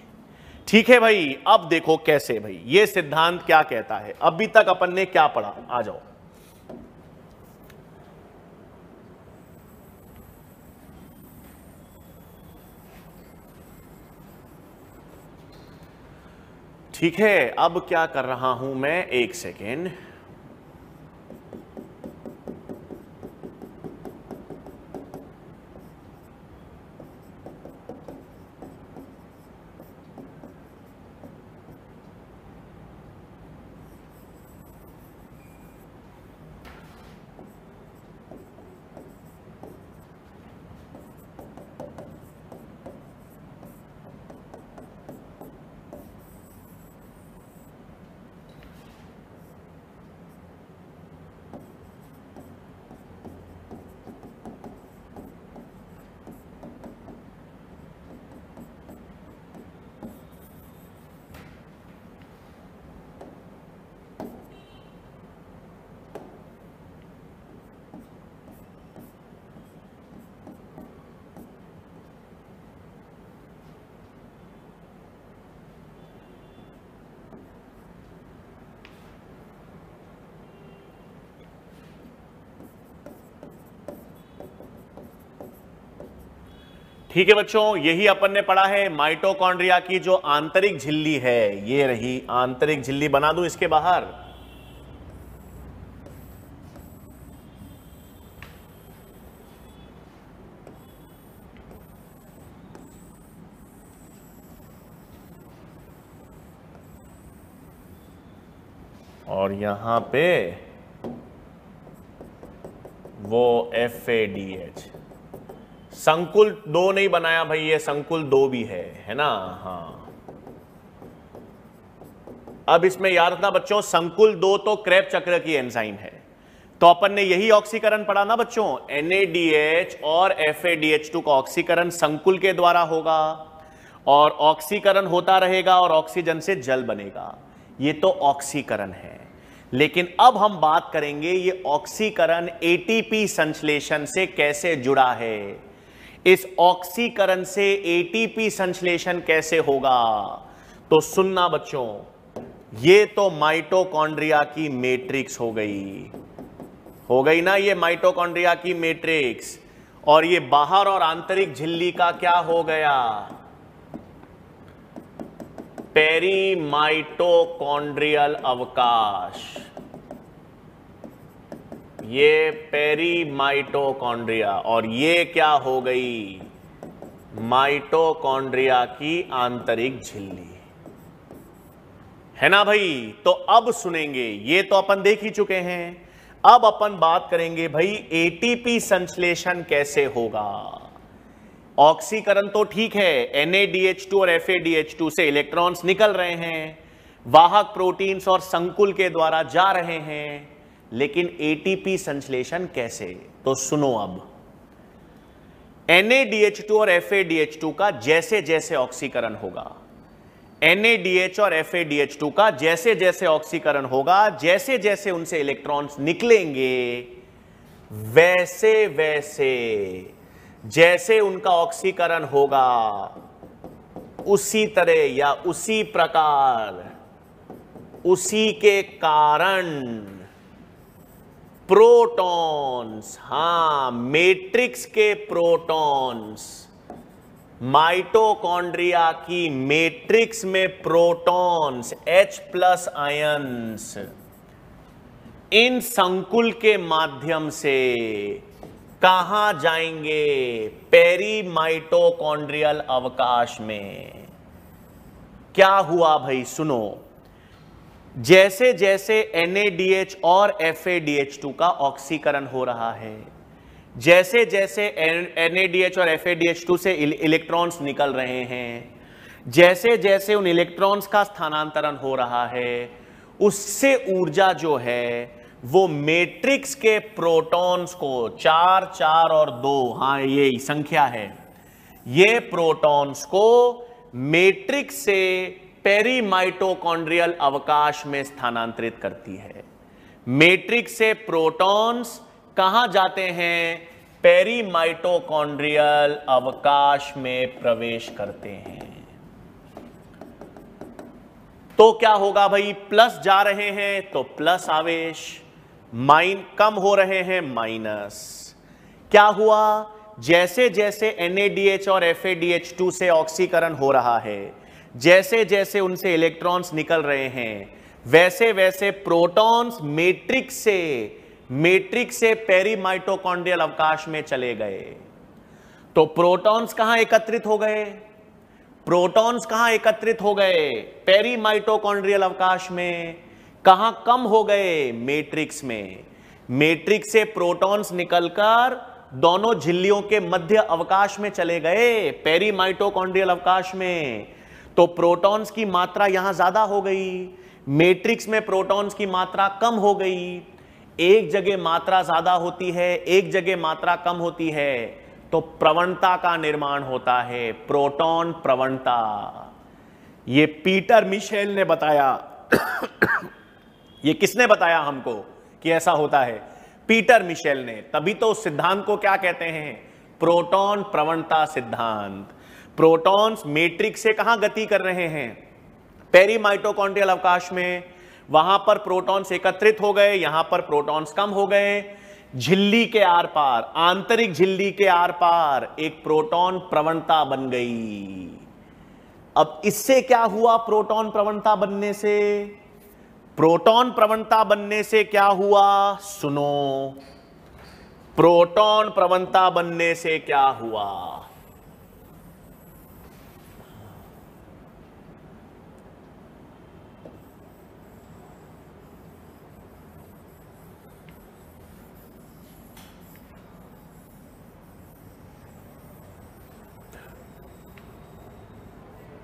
ठीक है भाई, अब देखो कैसे भाई ये सिद्धांत क्या कहता है। अभी तक अपन ने क्या पढ़ा, आ जाओ। ठीक है, अब क्या कर रहा हूं मैं, एक सेकेंड। ठीक है बच्चों, यही अपन ने पढ़ा है। माइटोकॉन्ड्रिया की जो आंतरिक झिल्ली है, ये रही आंतरिक झिल्ली। बना दूं इसके बाहर, और यहां पे वो FADH। संकुल 2 नहीं बनाया भाई, ये संकुल 2 भी है ना। हाँ, अब इसमें याद रखना बच्चों, संकुल 2 तो क्रेब चक्र की एंजाइम है। तो अपन ने यही ऑक्सीकरण पढ़ा ना बच्चों, NADH और FADH2 का ऑक्सीकरण संकुल के द्वारा होगा, और ऑक्सीकरण होता रहेगा और ऑक्सीजन से जल बनेगा। ये तो ऑक्सीकरण है। लेकिन अब हम बात करेंगे ये ऑक्सीकरण एटीपी संश्लेषण से कैसे जुड़ा है। इस ऑक्सीकरण से एटीपी संश्लेषण कैसे होगा, तो सुनना बच्चों, ये तो माइटोकॉन्ड्रिया की मैट्रिक्स हो गई ना, ये माइटोकॉन्ड्रिया की मैट्रिक्स। और ये बाहर और आंतरिक झिल्ली का क्या हो गया, पेरीमाइटोकॉन्ड्रियल अवकाश। ये पेरीमाइटोकॉन्ड्रिया, और ये क्या हो गई, माइटोकॉन्ड्रिया की आंतरिक झिल्ली, है ना भाई। तो अब सुनेंगे, ये तो अपन देख ही चुके हैं। अब अपन बात करेंगे भाई एटीपी संश्लेषण कैसे होगा। ऑक्सीकरण तो ठीक है, NADH2 और FADH2 से इलेक्ट्रॉन्स निकल रहे हैं, वाहक प्रोटीन्स और संकुल के द्वारा जा रहे हैं, लेकिन एटीपी संश्लेषण कैसे, तो सुनो। अब NADH2 और FADH2 का जैसे जैसे ऑक्सीकरण होगा, NADH और FADH2 का जैसे जैसे ऑक्सीकरण होगा, जैसे जैसे उनसे इलेक्ट्रॉन्स निकलेंगे, वैसे वैसे जैसे उनका ऑक्सीकरण होगा, उसी तरह या उसी प्रकार, उसी के कारण प्रोटॉन्स, हां मैट्रिक्स के प्रोटॉन्स, माइटोकॉन्ड्रिया की मैट्रिक्स में प्रोटॉन्स H+ आयंस इन संकुल के माध्यम से कहां जाएंगे, पेरीमाइटोकॉन्ड्रियल अवकाश में। क्या हुआ भाई, सुनो। जैसे जैसे NADH और FADH2 का ऑक्सीकरण हो रहा है, जैसे जैसे NADH और FADH2 से इलेक्ट्रॉन्स निकल रहे हैं, जैसे जैसे उन इलेक्ट्रॉन्स का स्थानांतरण हो रहा है, उससे ऊर्जा जो है वो मैट्रिक्स के प्रोटॉन्स को 4 4 और 2, हां ये संख्या है, ये प्रोटॉन्स को मैट्रिक्स से पेरीमाइटोकॉन्ड्रियल अवकाश में स्थानांतरित करती है। मैट्रिक्स से प्रोटॉन्स कहां जाते हैं? पेरीमाइटोकॉन्ड्रियल अवकाश में प्रवेश करते हैं। तो क्या होगा भाई? प्लस जा रहे हैं तो प्लस आवेश, कम हो रहे हैं माइनस। क्या हुआ? जैसे जैसे NADH और FADH2 से ऑक्सीकरण हो रहा है, जैसे जैसे उनसे इलेक्ट्रॉन्स निकल रहे हैं, वैसे वैसे प्रोटॉन्स मैट्रिक्स से पेरीमाइटोकॉन्ड्रियल अवकाश में चले गए। तो प्रोटॉन्स कहां एकत्रित हो गए? प्रोटॉन्स कहां एकत्रित हो गए? पेरीमाइटोकॉन्ड्रियल अवकाश में। कहां कम हो गए? मैट्रिक्स में। मैट्रिक्स से प्रोटॉन्स निकलकर दोनों झिल्लियों के मध्य अवकाश में चले गए, पेरीमाइटोकॉन्ड्रियल अवकाश में। तो प्रोटॉन्स की मात्रा यहां ज्यादा हो गई, मैट्रिक्स में प्रोटॉन्स की मात्रा कम हो गई। एक जगह मात्रा ज्यादा होती है, एक जगह मात्रा कम होती है, तो प्रवणता का निर्माण होता है, प्रोटॉन प्रवणता। ये पीटर मिशेल ने बताया। ये किसने बताया हमको कि ऐसा होता है? पीटर मिशेल ने। तभी तो उस सिद्धांत को क्या कहते हैं? प्रोटॉन प्रवणता सिद्धांत। प्रोटॉन्स मैट्रिक्स से कहां गति कर रहे हैं? पेरीमाइटोकॉन्ड्रियल अवकाश में। वहां पर प्रोटॉन्स एकत्रित हो गए, यहां पर प्रोटॉन्स कम हो गए। झिल्ली के आर पार, आंतरिक झिल्ली के आर पार एक प्रोटॉन प्रवणता बन गई। अब इससे क्या हुआ? प्रोटॉन प्रवणता बनने से, प्रोटॉन प्रवणता बनने से क्या हुआ? सुनो, प्रोटॉन प्रवणता बनने से क्या हुआ?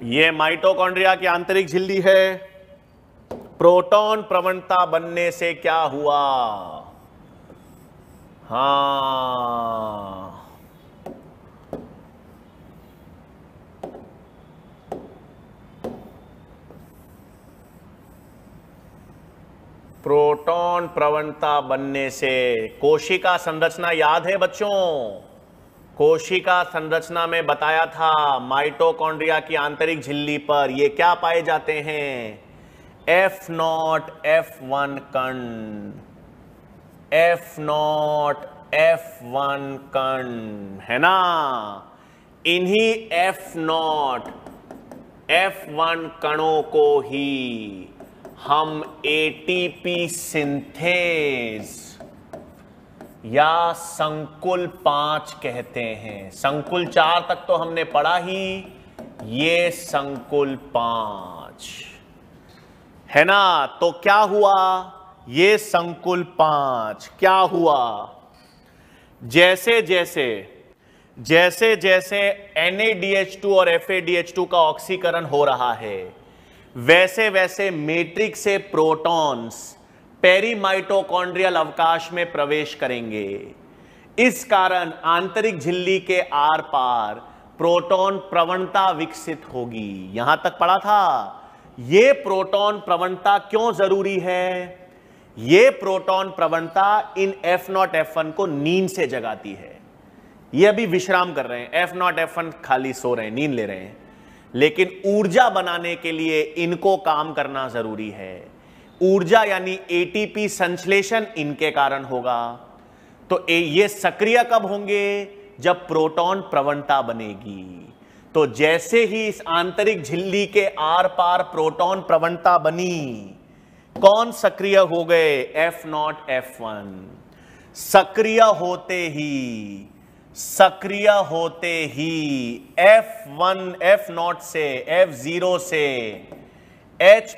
ये माइटोकॉन्ड्रिया की आंतरिक झिल्ली है। प्रोटॉन प्रवणता बनने से क्या हुआ? हां, प्रोटॉन प्रवणता बनने से कोशिका संरचना याद है बच्चों? कोशिका संरचना में बताया था, माइटोकॉन्ड्रिया की आंतरिक झिल्ली पर ये क्या पाए जाते हैं? F0 F1 कण, F0 F1 कण, है ना? इन्हीं F0 F1 कणों को ही हम ATP सिंथेज या संकुल 5 कहते हैं। संकुल 4 तक तो हमने पढ़ा ही, ये संकुल 5 है ना? तो क्या हुआ? ये संकुल 5 क्या हुआ? जैसे जैसे NADH2 और FADH2 का ऑक्सीकरण हो रहा है, वैसे वैसे मैट्रिक्स से प्रोटॉन्स पेरीमाइटोकॉन्ड्रियल अवकाश में प्रवेश करेंगे। इस कारण आंतरिक झिल्ली के आर पार प्रोटॉन प्रवणता विकसित होगी। यहां तक पढ़ा था। यह प्रोटॉन प्रवणता क्यों जरूरी है? यह प्रोटॉन प्रवणता इन F0 F1 को नींद से जगाती है। ये अभी विश्राम कर रहे हैं, F0 F1 खाली सो रहे हैं, नींद ले रहे हैं, लेकिन ऊर्जा बनाने के लिए इनको काम करना जरूरी है। ऊर्जा यानी ATP संश्लेषण इनके कारण होगा। तो ये सक्रिय कब होंगे? जब प्रोटॉन प्रवणता बनेगी। तो जैसे ही इस आंतरिक झिल्ली के आर पार प्रोटॉन प्रवणता बनी, कौन सक्रिय हो गए? F0 F1। सक्रिय होते ही F0 से F0 से H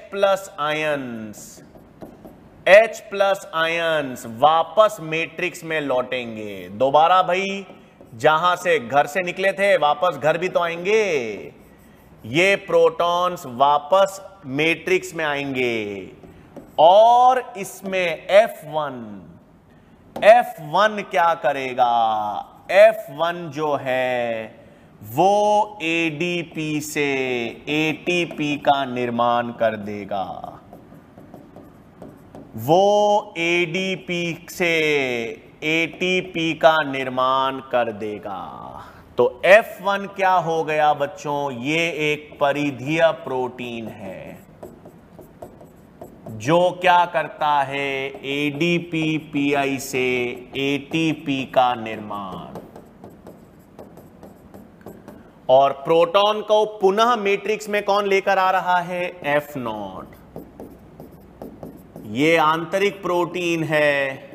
प्लस आयंस वापस मैट्रिक्स में लौटेंगे। दोबारा भाई, जहां से घर से निकले थे वापस घर भी तो आएंगे। ये प्रोटॉन्स वापस मैट्रिक्स में आएंगे और इसमें F1 क्या करेगा? F1 जो है वो ADP से ATP का निर्माण कर देगा, वो ADP से ATP का निर्माण कर देगा। तो F1 क्या हो गया बच्चों? ये एक परिधीय प्रोटीन है जो क्या करता है? ADP PI से ATP का निर्माण। और प्रोटॉन को पुनः मैट्रिक्स में कौन लेकर आ रहा है? F0। ये आंतरिक प्रोटीन है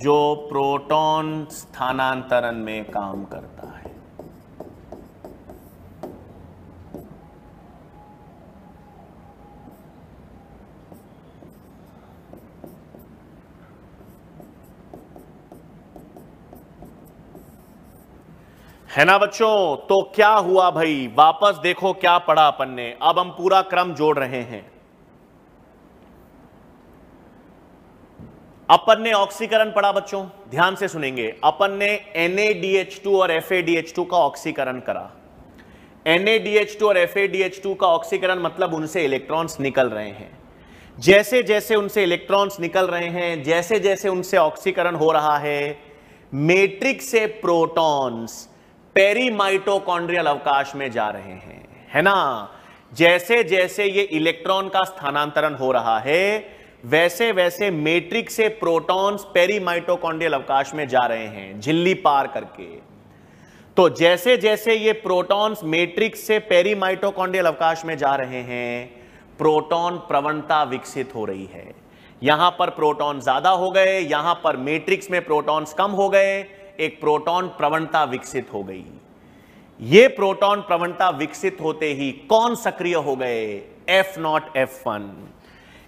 जो प्रोटॉन स्थानांतरण में काम करता है। है ना बच्चों? तो क्या हुआ भाई? वापस देखो क्या पढ़ा अपन ने। अब हम पूरा क्रम जोड़ रहे हैं। अपन ने ऑक्सीकरण पढ़ा बच्चों, ध्यान से सुनेंगे। अपन ने NaDH2 और FADH2 का ऑक्सीकरण करा। NaDH2 और FADH2 का ऑक्सीकरण मतलब उनसे इलेक्ट्रॉन्स निकल रहे हैं। जैसे जैसे उनसे इलेक्ट्रॉन्स निकल रहे हैं, जैसे जैसे उनसे ऑक्सीकरण हो रहा है, मैट्रिक्स से प्रोटॉन्स पेरीमाइटोकॉन्ड्रियल अवकाश में जा रहे हैं, है ना? जैसे जैसे ये इलेक्ट्रॉन का स्थानांतरण हो रहा है, वैसे वैसे मैट्रिक्स से प्रोटॉन्स पेरीमाइटोकॉन्ड्रियल अवकाश में जा रहे हैं, झिल्ली पार करके। तो जैसे जैसे ये प्रोटॉन्स मैट्रिक्स से पेरीमाइटोकॉन्ड्रियल अवकाश में जा रहे हैं, प्रोटॉन प्रवणता विकसित हो रही है। यहां पर प्रोटॉन ज्यादा हो गए, यहां पर मैट्रिक्स में प्रोटॉन्स कम हो गए, एक प्रोटॉन प्रवणता विकसित हो गई। ये प्रोटॉन प्रवणता विकसित होते ही कौन सक्रिय हो गए? F0 F1।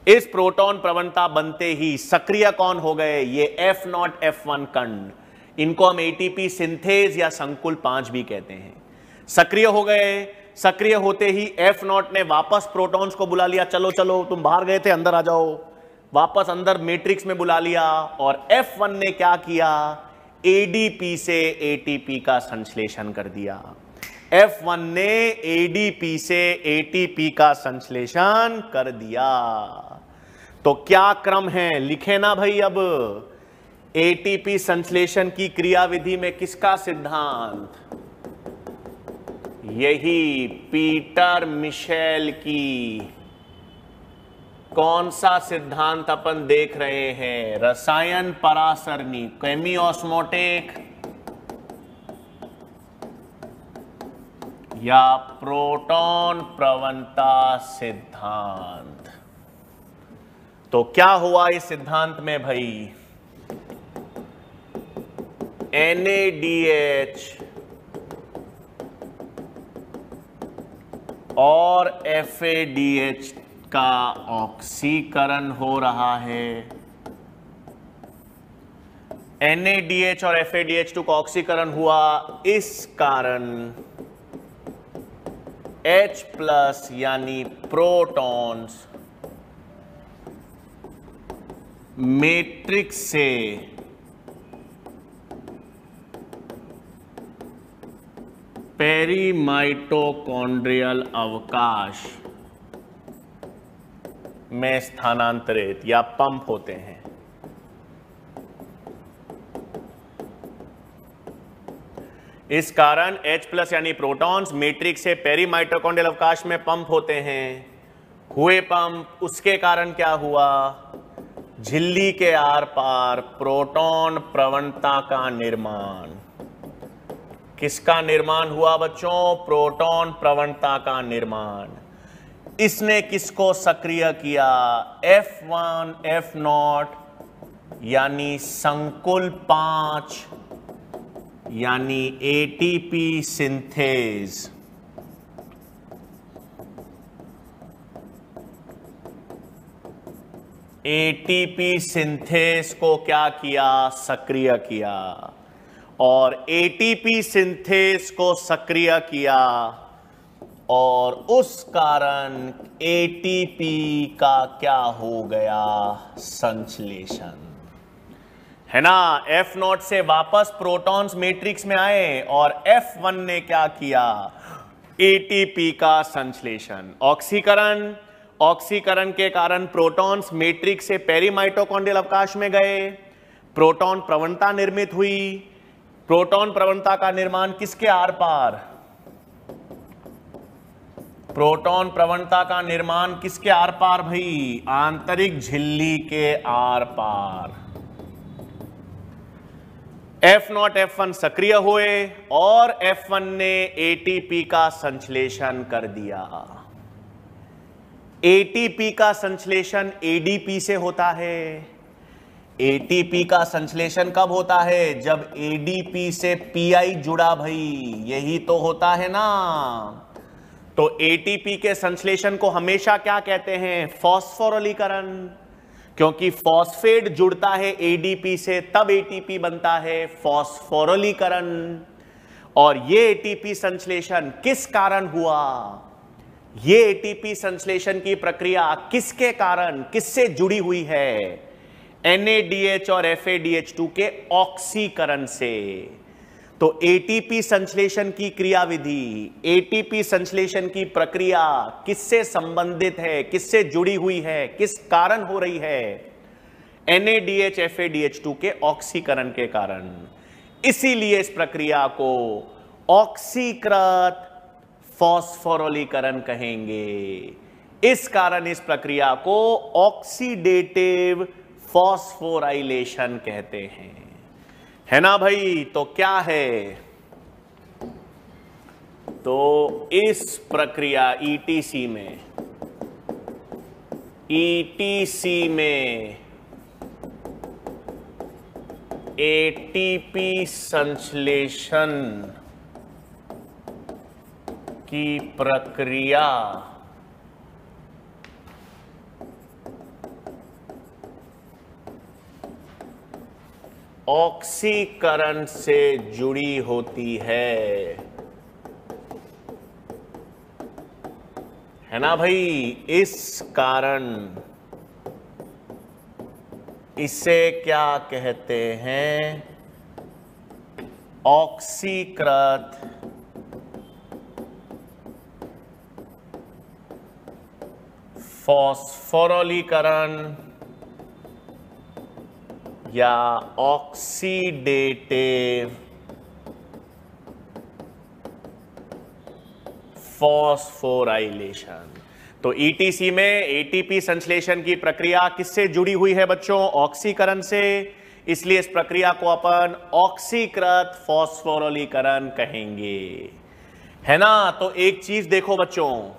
इस प्रोटॉन प्रवणता बनते ही सक्रिय कौन हो गए? ये F0 F1 कण। इनको हम ATP सिंथेज या संकुल 5 भी कहते हैं। सक्रिय हो गए। सक्रिय होते ही F0 ने वापस प्रोटॉन्स को बुला लिया, चलो चलो तुम बाहर गए थे, अंदर आ जाओ। वापस अंदर मैट्रिक्स में बुला लिया। और F1 ने क्या किया? ADP से ATP का संश्लेषण कर दिया। F1 ने ADP से ATP का संश्लेषण कर दिया। तो क्या क्रम है? लिखे ना भाई। अब ATP संश्लेषण की क्रियाविधि में किसका सिद्धांत? यही पीटर मिशेल की। कौन सा सिद्धांत अपन देख रहे हैं? रसायन परासरणी, केमियोस्मोटिक या प्रोटॉन प्रवणता सिद्धांत। तो क्या हुआ इस सिद्धांत में भाई? NaDH और FADH का ऑक्सीकरण हो रहा है। NaDH और FADH2 का ऑक्सीकरण हुआ, इस कारण H+ यानी प्रोटॉन्स मैट्रिक्स से पेरीमाइटोकॉन्ड्रियल अवकाश में स्थानांतरित या पंप होते हैं। इस कारण H+ यानी प्रोटॉन्स मैट्रिक्स से पेरीमाइटोकॉन्ड्रियल अवकाश में पंप होते हैं। हुए पंप, उसके कारण क्या हुआ? झिल्ली के आर पार प्रोटॉन प्रवणता का निर्माण। किसका निर्माण हुआ बच्चों? प्रोटॉन प्रवणता का निर्माण। इसने किसको सक्रिय किया? F1 F0 यानी संकुल 5 यानी ATP सिंथेज। ATP सिंथेज को क्या किया? सक्रिय किया। और ATP सिंथेज को सक्रिय किया और उस कारण एटीपी का क्या हो गया, संश्लेषण, है ना। F0 से वापस प्रोटॉन्स मैट्रिक्स में आए और F1 ने क्या किया, एटीपी का संश्लेषण। ऑक्सीकरण के कारण प्रोटॉन्स मैट्रिक्स से पेरी माइटोकॉन्ड्रियल अवकाश में गए, प्रोटॉन प्रवणता निर्मित हुई। प्रोटॉन प्रवणता का निर्माण किसके आर पार, प्रोटॉन प्रवणता का निर्माण किसके आर पार भाई, आंतरिक झिल्ली के आर पार। F0 F1 सक्रिय हुए और F1 ने एटीपी का संश्लेषण कर दिया। एटीपी का संश्लेषण एडीपी से होता है। एटीपी का संश्लेषण कब होता है, जब एडीपी से पीआई जुड़ा भाई, यही तो होता है ना। तो एटीपी के संश्लेषण को हमेशा क्या कहते हैं, फॉस्फोरिलीकरण, क्योंकि फॉस्फेट जुड़ता है एडीपी से तब एटीपी बनता है, फॉस्फोरिलीकरण। और ये एटीपी संश्लेषण किस कारण हुआ, ये एटीपी संश्लेषण की प्रक्रिया किसके कारण, किससे जुड़ी हुई है, NADH और FADH2 के ऑक्सीकरण से। तो एटीपी संश्लेषण की क्रियाविधि, एटीपी संश्लेषण की प्रक्रिया किससे संबंधित है, किससे जुड़ी हुई है, किस कारण हो रही है, NADH FADH2 के ऑक्सीकरण के कारण। इसीलिए इस प्रक्रिया को ऑक्सीकृत फॉस्फोरिलीकरण कहेंगे। इस कारण इस प्रक्रिया को ऑक्सीडेटिव फॉस्फोराइलेशन कहते हैं, है ना भाई। तो क्या है, तो इस प्रक्रिया ETC में एटीपी संश्लेषण की प्रक्रिया ऑक्सीकरण से जुड़ी होती है ना भाई। इस कारण इसे क्या कहते हैं, ऑक्सीकृत फॉस्फोरिलीकरण या ऑक्सीडेटिव फॉस्फोराइलेशन। तो ETC में एटीपी संश्लेषण की प्रक्रिया किससे जुड़ी हुई है बच्चों, ऑक्सीकरण से। इसलिए इस प्रक्रिया को अपन ऑक्सीकृत फॉस्फोरिलीकरण कहेंगे, है ना। तो एक चीज देखो बच्चों,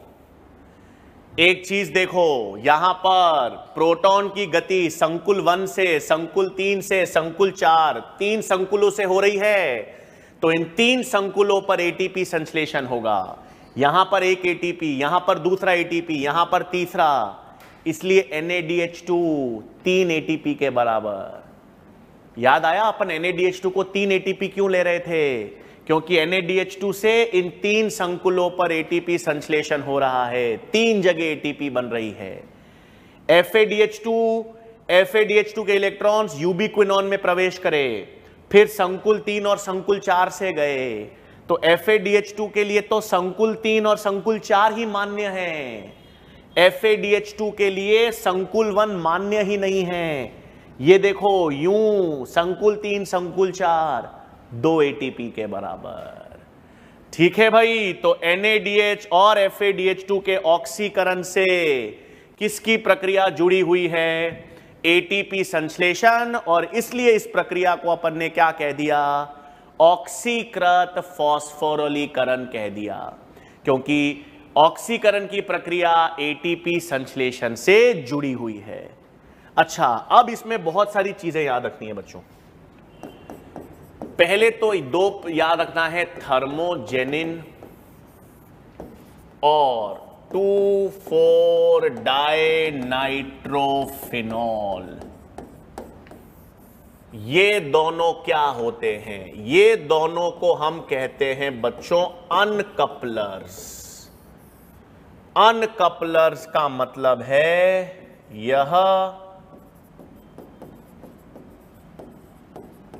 एक चीज देखो, यहां पर प्रोटॉन की गति संकुल 1 से संकुल 3 से संकुल 4, 3 संकुलों से हो रही है। तो इन 3 संकुलों पर एटीपी संश्लेषण होगा। यहां पर एक एटीपी, यहां पर दूसरा एटीपी, यहां पर तीसरा। इसलिए NADH2 3 एटीपी के बराबर। याद आया अपन NADH2 को 3 एटीपी क्यों ले रहे थे, क्योंकि NADH2 से इन 3 संकुलों पर एटीपी संश्लेषण हो रहा है, 3 जगह एटीपी बन रही है। FADH2 के इलेक्ट्रॉन्स यूबिक्विनोन में प्रवेश करे, फिर संकुल 3 और संकुल 4 से गए। तो FADH2 के लिए तो संकुल 3 और संकुल 4 ही मान्य है, FADH2 के लिए संकुल 1 मान्य ही नहीं है। ये देखो यूं, संकुल 3 संकुल 4 2 एटीपी के बराबर। ठीक है भाई। तो NADH और FADH2 के ऑक्सीकरण से किसकी प्रक्रिया जुड़ी हुई है, एटीपी संश्लेषण। और इसलिए इस प्रक्रिया को अपन ने क्या कह दिया, ऑक्सीकृत फॉस्फोरिलीकरण कह दिया, क्योंकि ऑक्सीकरण की प्रक्रिया एटीपी संश्लेषण से जुड़ी हुई है। अच्छा, अब इसमें बहुत सारी चीजें याद रखनी है बच्चों। पहले तो 2 याद रखना है, थर्मोजेनिन और 2,4 डाइनाइट्रोफिनॉल। ये दोनों क्या होते हैं, ये दोनों को हम कहते हैं बच्चों अनकपलर्स। अनकपलर्स का मतलब है यह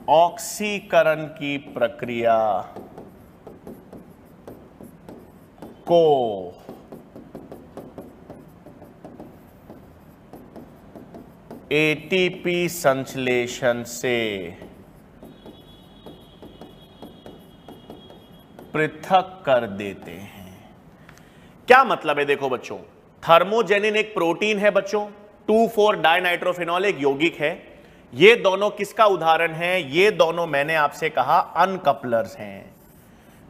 ऑक्सीकरण की प्रक्रिया को एटीपी संश्लेषण से पृथक कर देते हैं। क्या मतलब है? देखो बच्चों, थर्मोजेनिन एक प्रोटीन है बच्चों, 2,4 डाइनाइट्रोफिनॉल एक यौगिक है। ये दोनों किसका उदाहरण है? ये दोनों मैंने आपसे कहा अनकपलर्स हैं।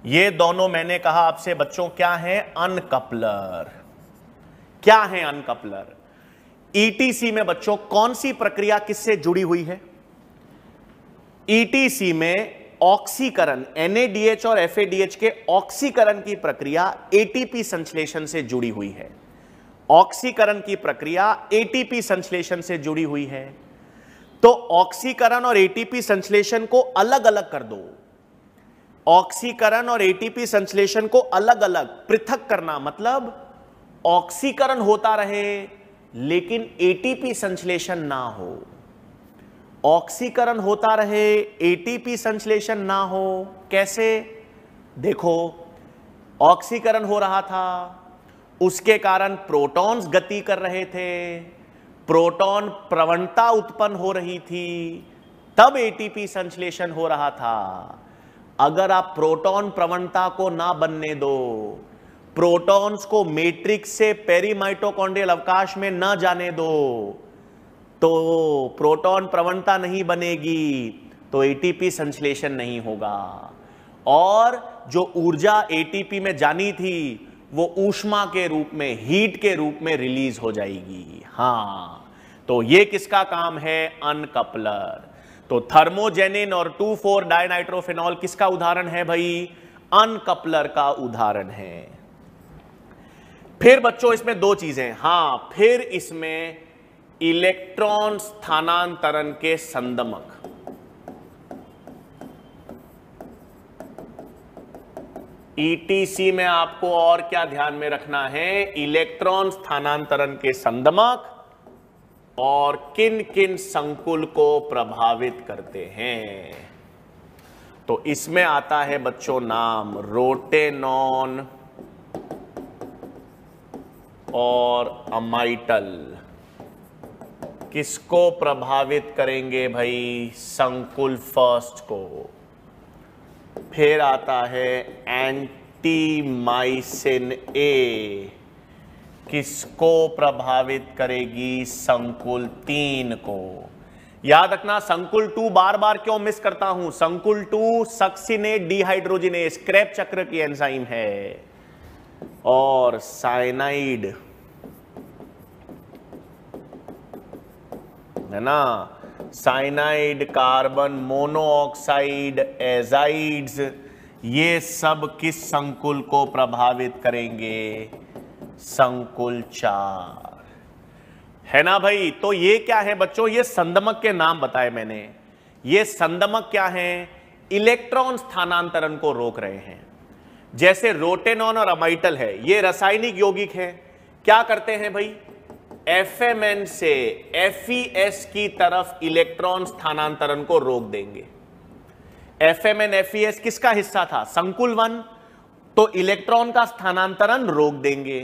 ये दोनों मैंने कहा आपसे बच्चों क्या है? अनकपलर। क्या है अनकपलर? ईटीसी में बच्चों कौन सी प्रक्रिया किससे जुड़ी हुई है? ईटीसी में ऑक्सीकरण, NADH और FADH के ऑक्सीकरण की प्रक्रिया एटीपी संश्लेषण से जुड़ी हुई है। ऑक्सीकरण की प्रक्रिया एटीपी संश्लेषण से जुड़ी हुई है। तो ऑक्सीकरण और एटीपी संश्लेषण को अलग अलग कर दो। ऑक्सीकरण और एटीपी संश्लेषण को अलग अलग पृथक करना मतलब ऑक्सीकरण होता रहे लेकिन एटीपी संश्लेषण ना हो। ऑक्सीकरण होता रहे, एटीपी संश्लेषण ना हो। कैसे? देखो, ऑक्सीकरण हो रहा था, उसके कारण प्रोटॉन्स गति कर रहे थे, प्रोटॉन प्रवणता उत्पन्न हो रही थी, तब एटीपी संश्लेषण हो रहा था। अगर आप प्रोटॉन प्रवणता को ना बनने दो, प्रोटॉन्स को मैट्रिक्स से पेरीमाइटोकॉन्ड्रियल अवकाश में ना जाने दो, तो प्रोटॉन प्रवणता नहीं बनेगी, तो एटीपी संश्लेषण नहीं होगा और जो ऊर्जा एटीपी में जानी थी वो ऊष्मा के रूप में, हीट के रूप में रिलीज हो जाएगी। हां, तो ये किसका काम है? अनकपलर। तो थर्मोजेनिन और 2,4 डाइनाइट्रोफिनॉल किसका उदाहरण है भाई? अनकपलर का उदाहरण है। फिर बच्चों इसमें दो चीजें, हां, फिर इसमें इलेक्ट्रॉन स्थानांतरण के संदमक। ईटीसी में आपको और क्या ध्यान में रखना है? इलेक्ट्रॉन स्थानांतरण के संदमक और किन किन संकुल को प्रभावित करते हैं। तो इसमें आता है बच्चों नाम रोटेनॉन और अमाइटल। किसको प्रभावित करेंगे भाई? संकुल फर्स्ट को। फिर आता है एंटीमाइसिन ए, किसको प्रभावित करेगी? संकुल 3 को। याद रखना, संकुल 2 बार बार क्यों मिस करता हूं? संकुल 2 सक्सिनेट डिहाइड्रोजिनेज क्रेब चक्र की एंजाइम है। और साइनाइड है ना, साइनाइड, कार्बन मोनोऑक्साइड, एजाइड्स, ये सब किस संकुल को प्रभावित करेंगे? संकुल 4, है ना भाई। तो ये क्या है बच्चों? ये संदमक के नाम बताए मैंने। ये संदमक क्या है? इलेक्ट्रॉन स्थानांतरण को रोक रहे हैं। जैसे रोटेनॉन और अमाइटल है, ये रासायनिक यौगिक है। क्या करते हैं भाई? FMN से FES की तरफ इलेक्ट्रॉन स्थानांतरण को रोक देंगे। FMN FES किसका हिस्सा था? संकुल 1, तो इलेक्ट्रॉन का स्थानांतरण रोक देंगे।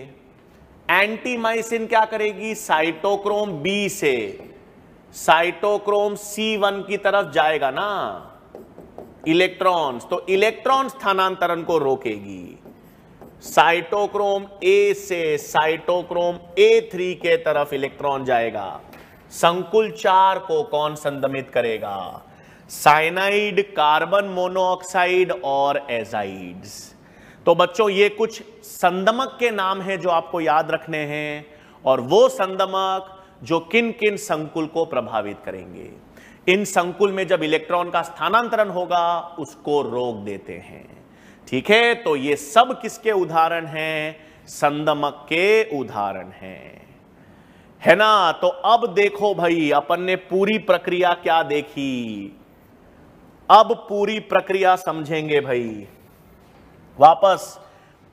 एंटीमाइसिन क्या करेगी? साइटोक्रोम B से साइटोक्रोम C1 की तरफ जाएगा ना इलेक्ट्रॉन्स, तो इलेक्ट्रॉन स्थानांतरण को रोकेगी। साइटोक्रोम A से साइटोक्रोम A3 के तरफ इलेक्ट्रॉन जाएगा। संकुल 4 को कौन संदमित करेगा? साइनाइड, कार्बन मोनोऑक्साइड और एजाइड्स। तो बच्चों ये कुछ संदमक के नाम हैं जो आपको याद रखने हैं, और वो संदमक जो किन किन संकुल को प्रभावित करेंगे। इन संकुल में जब इलेक्ट्रॉन का स्थानांतरण होगा उसको रोक देते हैं। ठीक है, तो ये सब किसके उदाहरण हैं? संदमक के उदाहरण हैं, है ना। तो अब देखो भाई, अपन ने पूरी प्रक्रिया क्या देखी, अब पूरी प्रक्रिया समझेंगे भाई। वापस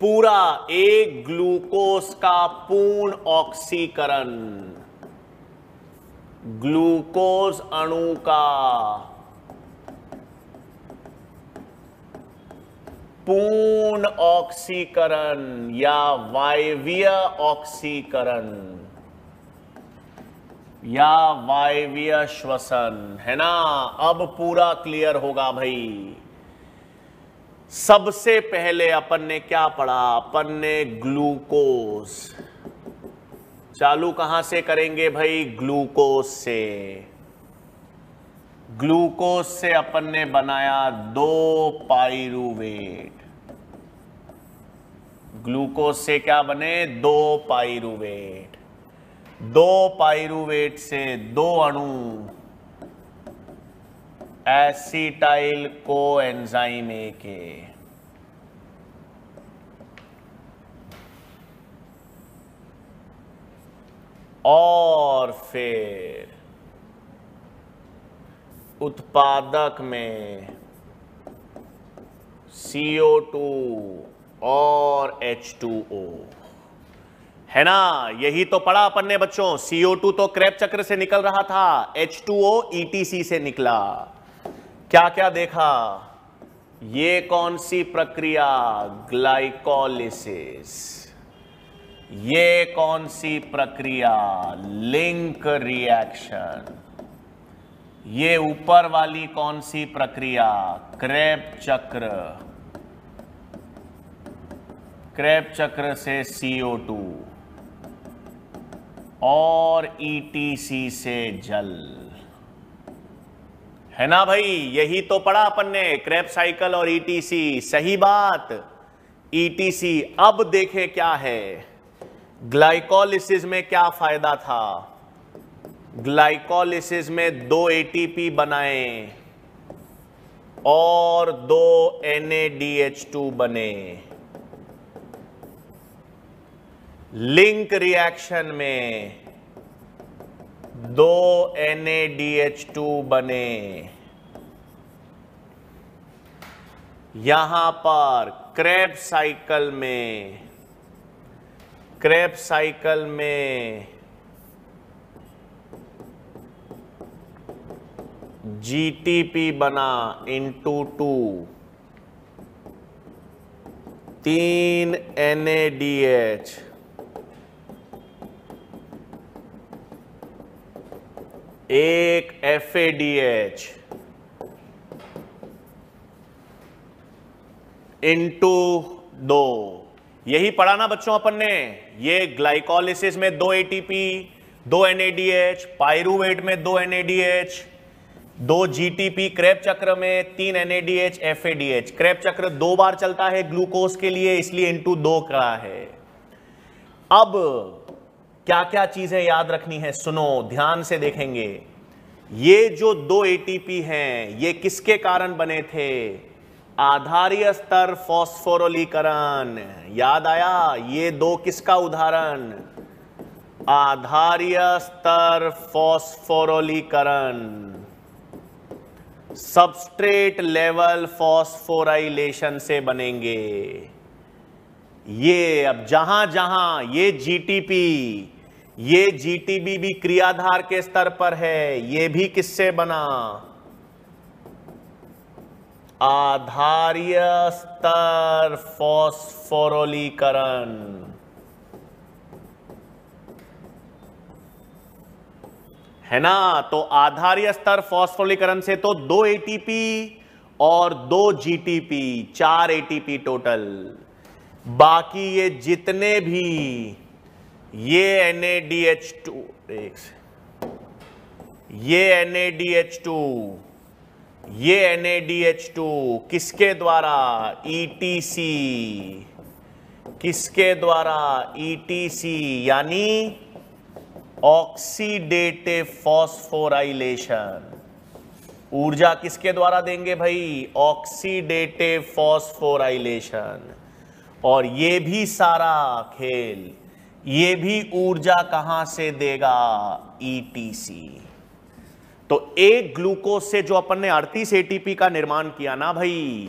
पूरा एक ग्लूकोज का पूर्ण ऑक्सीकरण, ग्लूकोज अणु का पूर्ण ऑक्सीकरण या वायवीय ऑक्सीकरण या वायवीय श्वसन, है ना। अब पूरा क्लियर होगा भाई। सबसे पहले अपन ने क्या पढ़ा, अपन ने ग्लूकोज, चालू कहां से करेंगे भाई, ग्लूकोज से। ग्लूकोज से अपन ने बनाया 2 पाइरूवेट। ग्लूकोज से क्या बने, 2 पाइरूवेट। 2 पाइरूवेट से 2 अणु एसिटाइल कोएंजाइम ए के, और फिर उत्पादक में CO2 और H2O, है ना। यही तो पढ़ा अपन ने बच्चों। CO2 तो क्रेब्स चक्र से निकल रहा था, H2O ETC से निकला। क्या क्या देखा, ये कौन सी प्रक्रिया, ग्लाइकोलिसिस। ये कौन सी प्रक्रिया, लिंक रिएक्शन। ये ऊपर वाली कौन सी प्रक्रिया, क्रेब्स चक्र। क्रेब्स चक्र से CO2 और ETC से जल, है ना भाई। यही तो पढ़ा अपन ने, क्रेब्स साइकिल और ETC। सही बात, ETC। अब देखे क्या है, ग्लाइकोलिसिस में क्या फायदा था। ग्लाइकोलिसिस में 2 ATP बनाए और 2 NADH2 बने। लिंक रिएक्शन में 2 NADH2 बने। यहां पर क्रेब्स साइकिल में GTP बना इंटू 2, 3 NADH, एक FADH इंटू 2। यही पढ़ा ना बच्चों अपन ने। ये ग्लाइकोलिसिस में 2 ATP, 2 NADH, पाइरूवेट में 2 NADH, 2 GTP, क्रेब्स चक्र में 3 NADH, FADH। क्रेब्स चक्र 2 बार चलता है ग्लूकोज के लिए, इसलिए इंटू 2 करा है। अब क्या क्या चीजें याद रखनी है, सुनो ध्यान से देखेंगे। ये जो 2 ATP हैं, ये किसके कारण बने थे, आधारीय स्तर फॉस्फोरिलीकरण। याद आया, ये 2 किसका उदाहरण, आधारीय स्तर फॉस्फोरिलीकरण, सबस्ट्रेट लेवल फॉस्फोराइलेशन से बनेंगे। ये अब जहां जहां ये GTP भी क्रियाधार के स्तर पर है, ये भी किससे बना, आधारीय स्तर फॉस्फोरिलीकरण। है ना। तो आधारीय स्तर फॉस्फोरिलीकरण से तो 2 ATP और 2 GTP, 4 ATP टोटल। बाकी ये जितने भी ये NADH2, ये NADH2 किसके द्वारा, ETC, किसके द्वारा, ETC यानी ऑक्सीडेटिव फॉस्फोराइलेशन। ऊर्जा किसके द्वारा देंगे भाई, ऑक्सीडेटिव फॉस्फोराइलेशन। और ये भी सारा खेल, ये भी ऊर्जा कहां से देगा, ETC। तो एक ग्लूकोज से जो अपन ने 38 ATP का निर्माण किया ना भाई,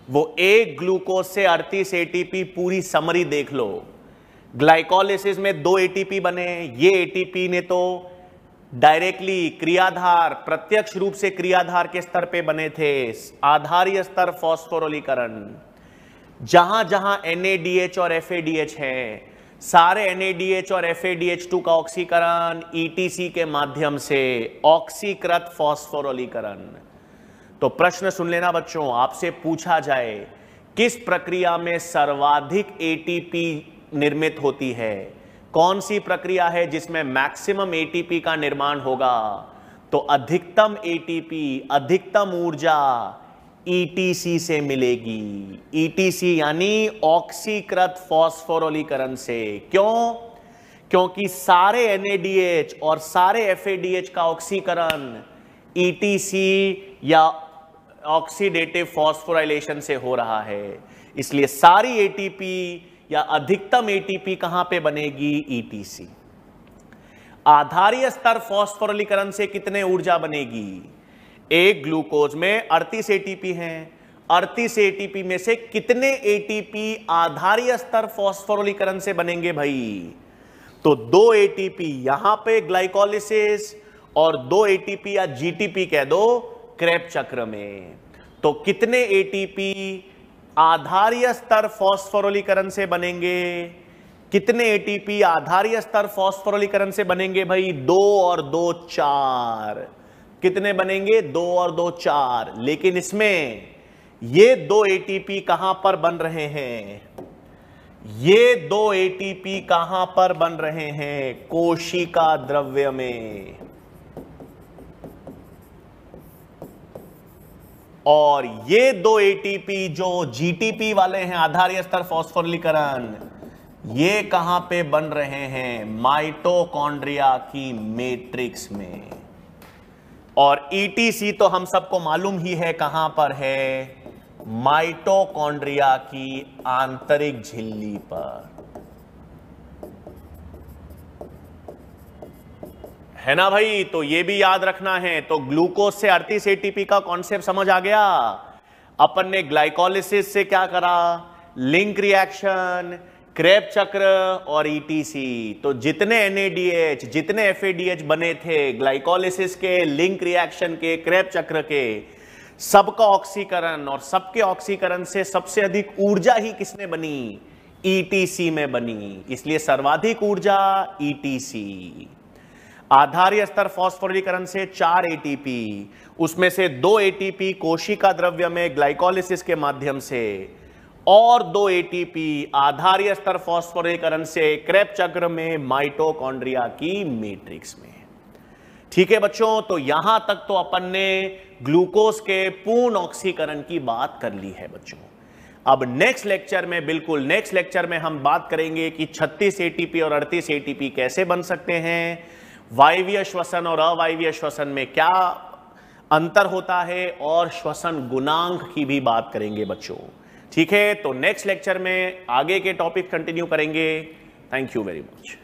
वो एक ग्लूकोज से 38 एटीपी, पूरी समरी देख लो। ग्लाइकोलिसिस में 2 एटीपी बने, ये एटीपी ने तो डायरेक्टली क्रियाधार, प्रत्यक्ष रूप से क्रियाधार के स्तर पे बने थे, आधारीय स्तर फास्फोरिलीकरण। जहां जहां NADH और FADH है, सारे NADH और FADH2 का ऑक्सीकरण ETC के माध्यम से, ऑक्सीकृत फास्फोरिलीकरण। तो प्रश्न सुन लेना बच्चों, आपसे पूछा जाए किस प्रक्रिया में सर्वाधिक ATP निर्मित होती है, कौन सी प्रक्रिया है जिसमें मैक्सिमम ATP का निर्माण होगा, तो अधिकतम ATP, अधिकतम ऊर्जा ETC से मिलेगी। ETC यानी ऑक्सीकृत फास्फोरिलीकरण से। क्यों? क्योंकि सारे NADH और सारे FADH का ऑक्सीकरण ETC या ऑक्सीडेटिव फास्फोराइलेशन से हो रहा है, इसलिए सारी ATP या अधिकतम ATP कहां पे बनेगी? ETC। आधारीय स्तर फास्फोरिलीकरण से कितने ऊर्जा बनेगी? एक ग्लूकोज में 38 ATP हैं, 38 ATP में से कितने ATP आधारीय स्तर फास्फोरिलीकरण से बनेंगे भाई? तो 2 ATP यहां पे ग्लाइकोलिसिस और 2 ATP या GTP कह दो क्रेब चक्र में। तो कितने ATP आधारीय स्तर फास्फोरिलीकरण से बनेंगे? कितने ATP आधारीय स्तर फास्फोरिलीकरण से बनेंगे भाई? 2 और 2 4। कितने बनेंगे? 2 और 2 4। लेकिन इसमें ये 2 ATP कहां पर बन रहे हैं? ये 2 ATP कहां पर बन रहे हैं? कोशिका द्रव्य में। और ये 2 ATP जो GTP वाले हैं, आधारीय स्तर फास्फोरिलीकरण, ये कहां पे बन रहे हैं? माइटोकॉन्ड्रिया की मैट्रिक्स में। और ETC तो हम सबको मालूम ही है कहां पर है? माइटोकॉन्ड्रिया की आंतरिक झिल्ली पर, है ना भाई? तो ये भी याद रखना है। तो ग्लूकोज से 38 ATP का कॉन्सेप्ट समझ आ गया। अपन ने ग्लाइकोलिसिस से क्या करा? लिंक रिएक्शन, क्रेब चक्र और ETC। तो जितने NADH, जितने FADH बने थे ग्लाइकोलिसिस के, लिंक रिएक्शन के, क्रेब चक्र के, सबका ऑक्सीकरण, और सबके ऑक्सीकरण से सबसे अधिक ऊर्जा ही किसने बनी? ETC में बनी। इसलिए सर्वाधिक ऊर्जा ETC। आधारीय स्तर फास्फोरिलीकरण से 4 ATP, उसमें से 2 ATP कोशिका द्रव्य में ग्लाइकोलिसिस के माध्यम से, और 2 ATP आधारीय स्तर फास्फोरिलीकरण से क्रेब चक्र में, माइटोकॉन्ड्रिया की मैट्रिक्स में। ठीक है बच्चों, तो यहां तक तो अपन ने ग्लूकोज के पूर्ण ऑक्सीकरण की बात कर ली है बच्चों। अब नेक्स्ट लेक्चर में, बिल्कुल नेक्स्ट लेक्चर में हम बात करेंगे कि 36 ATP और 38 ATP कैसे बन सकते हैं, वायवीय श्वसन और अवायवीय श्वसन में क्या अंतर होता है, और श्वसन गुणांक की भी बात करेंगे बच्चों। ठीक है, तो नेक्स्ट लेक्चर में आगे के टॉपिक कंटिन्यू करेंगे। Thank you very much.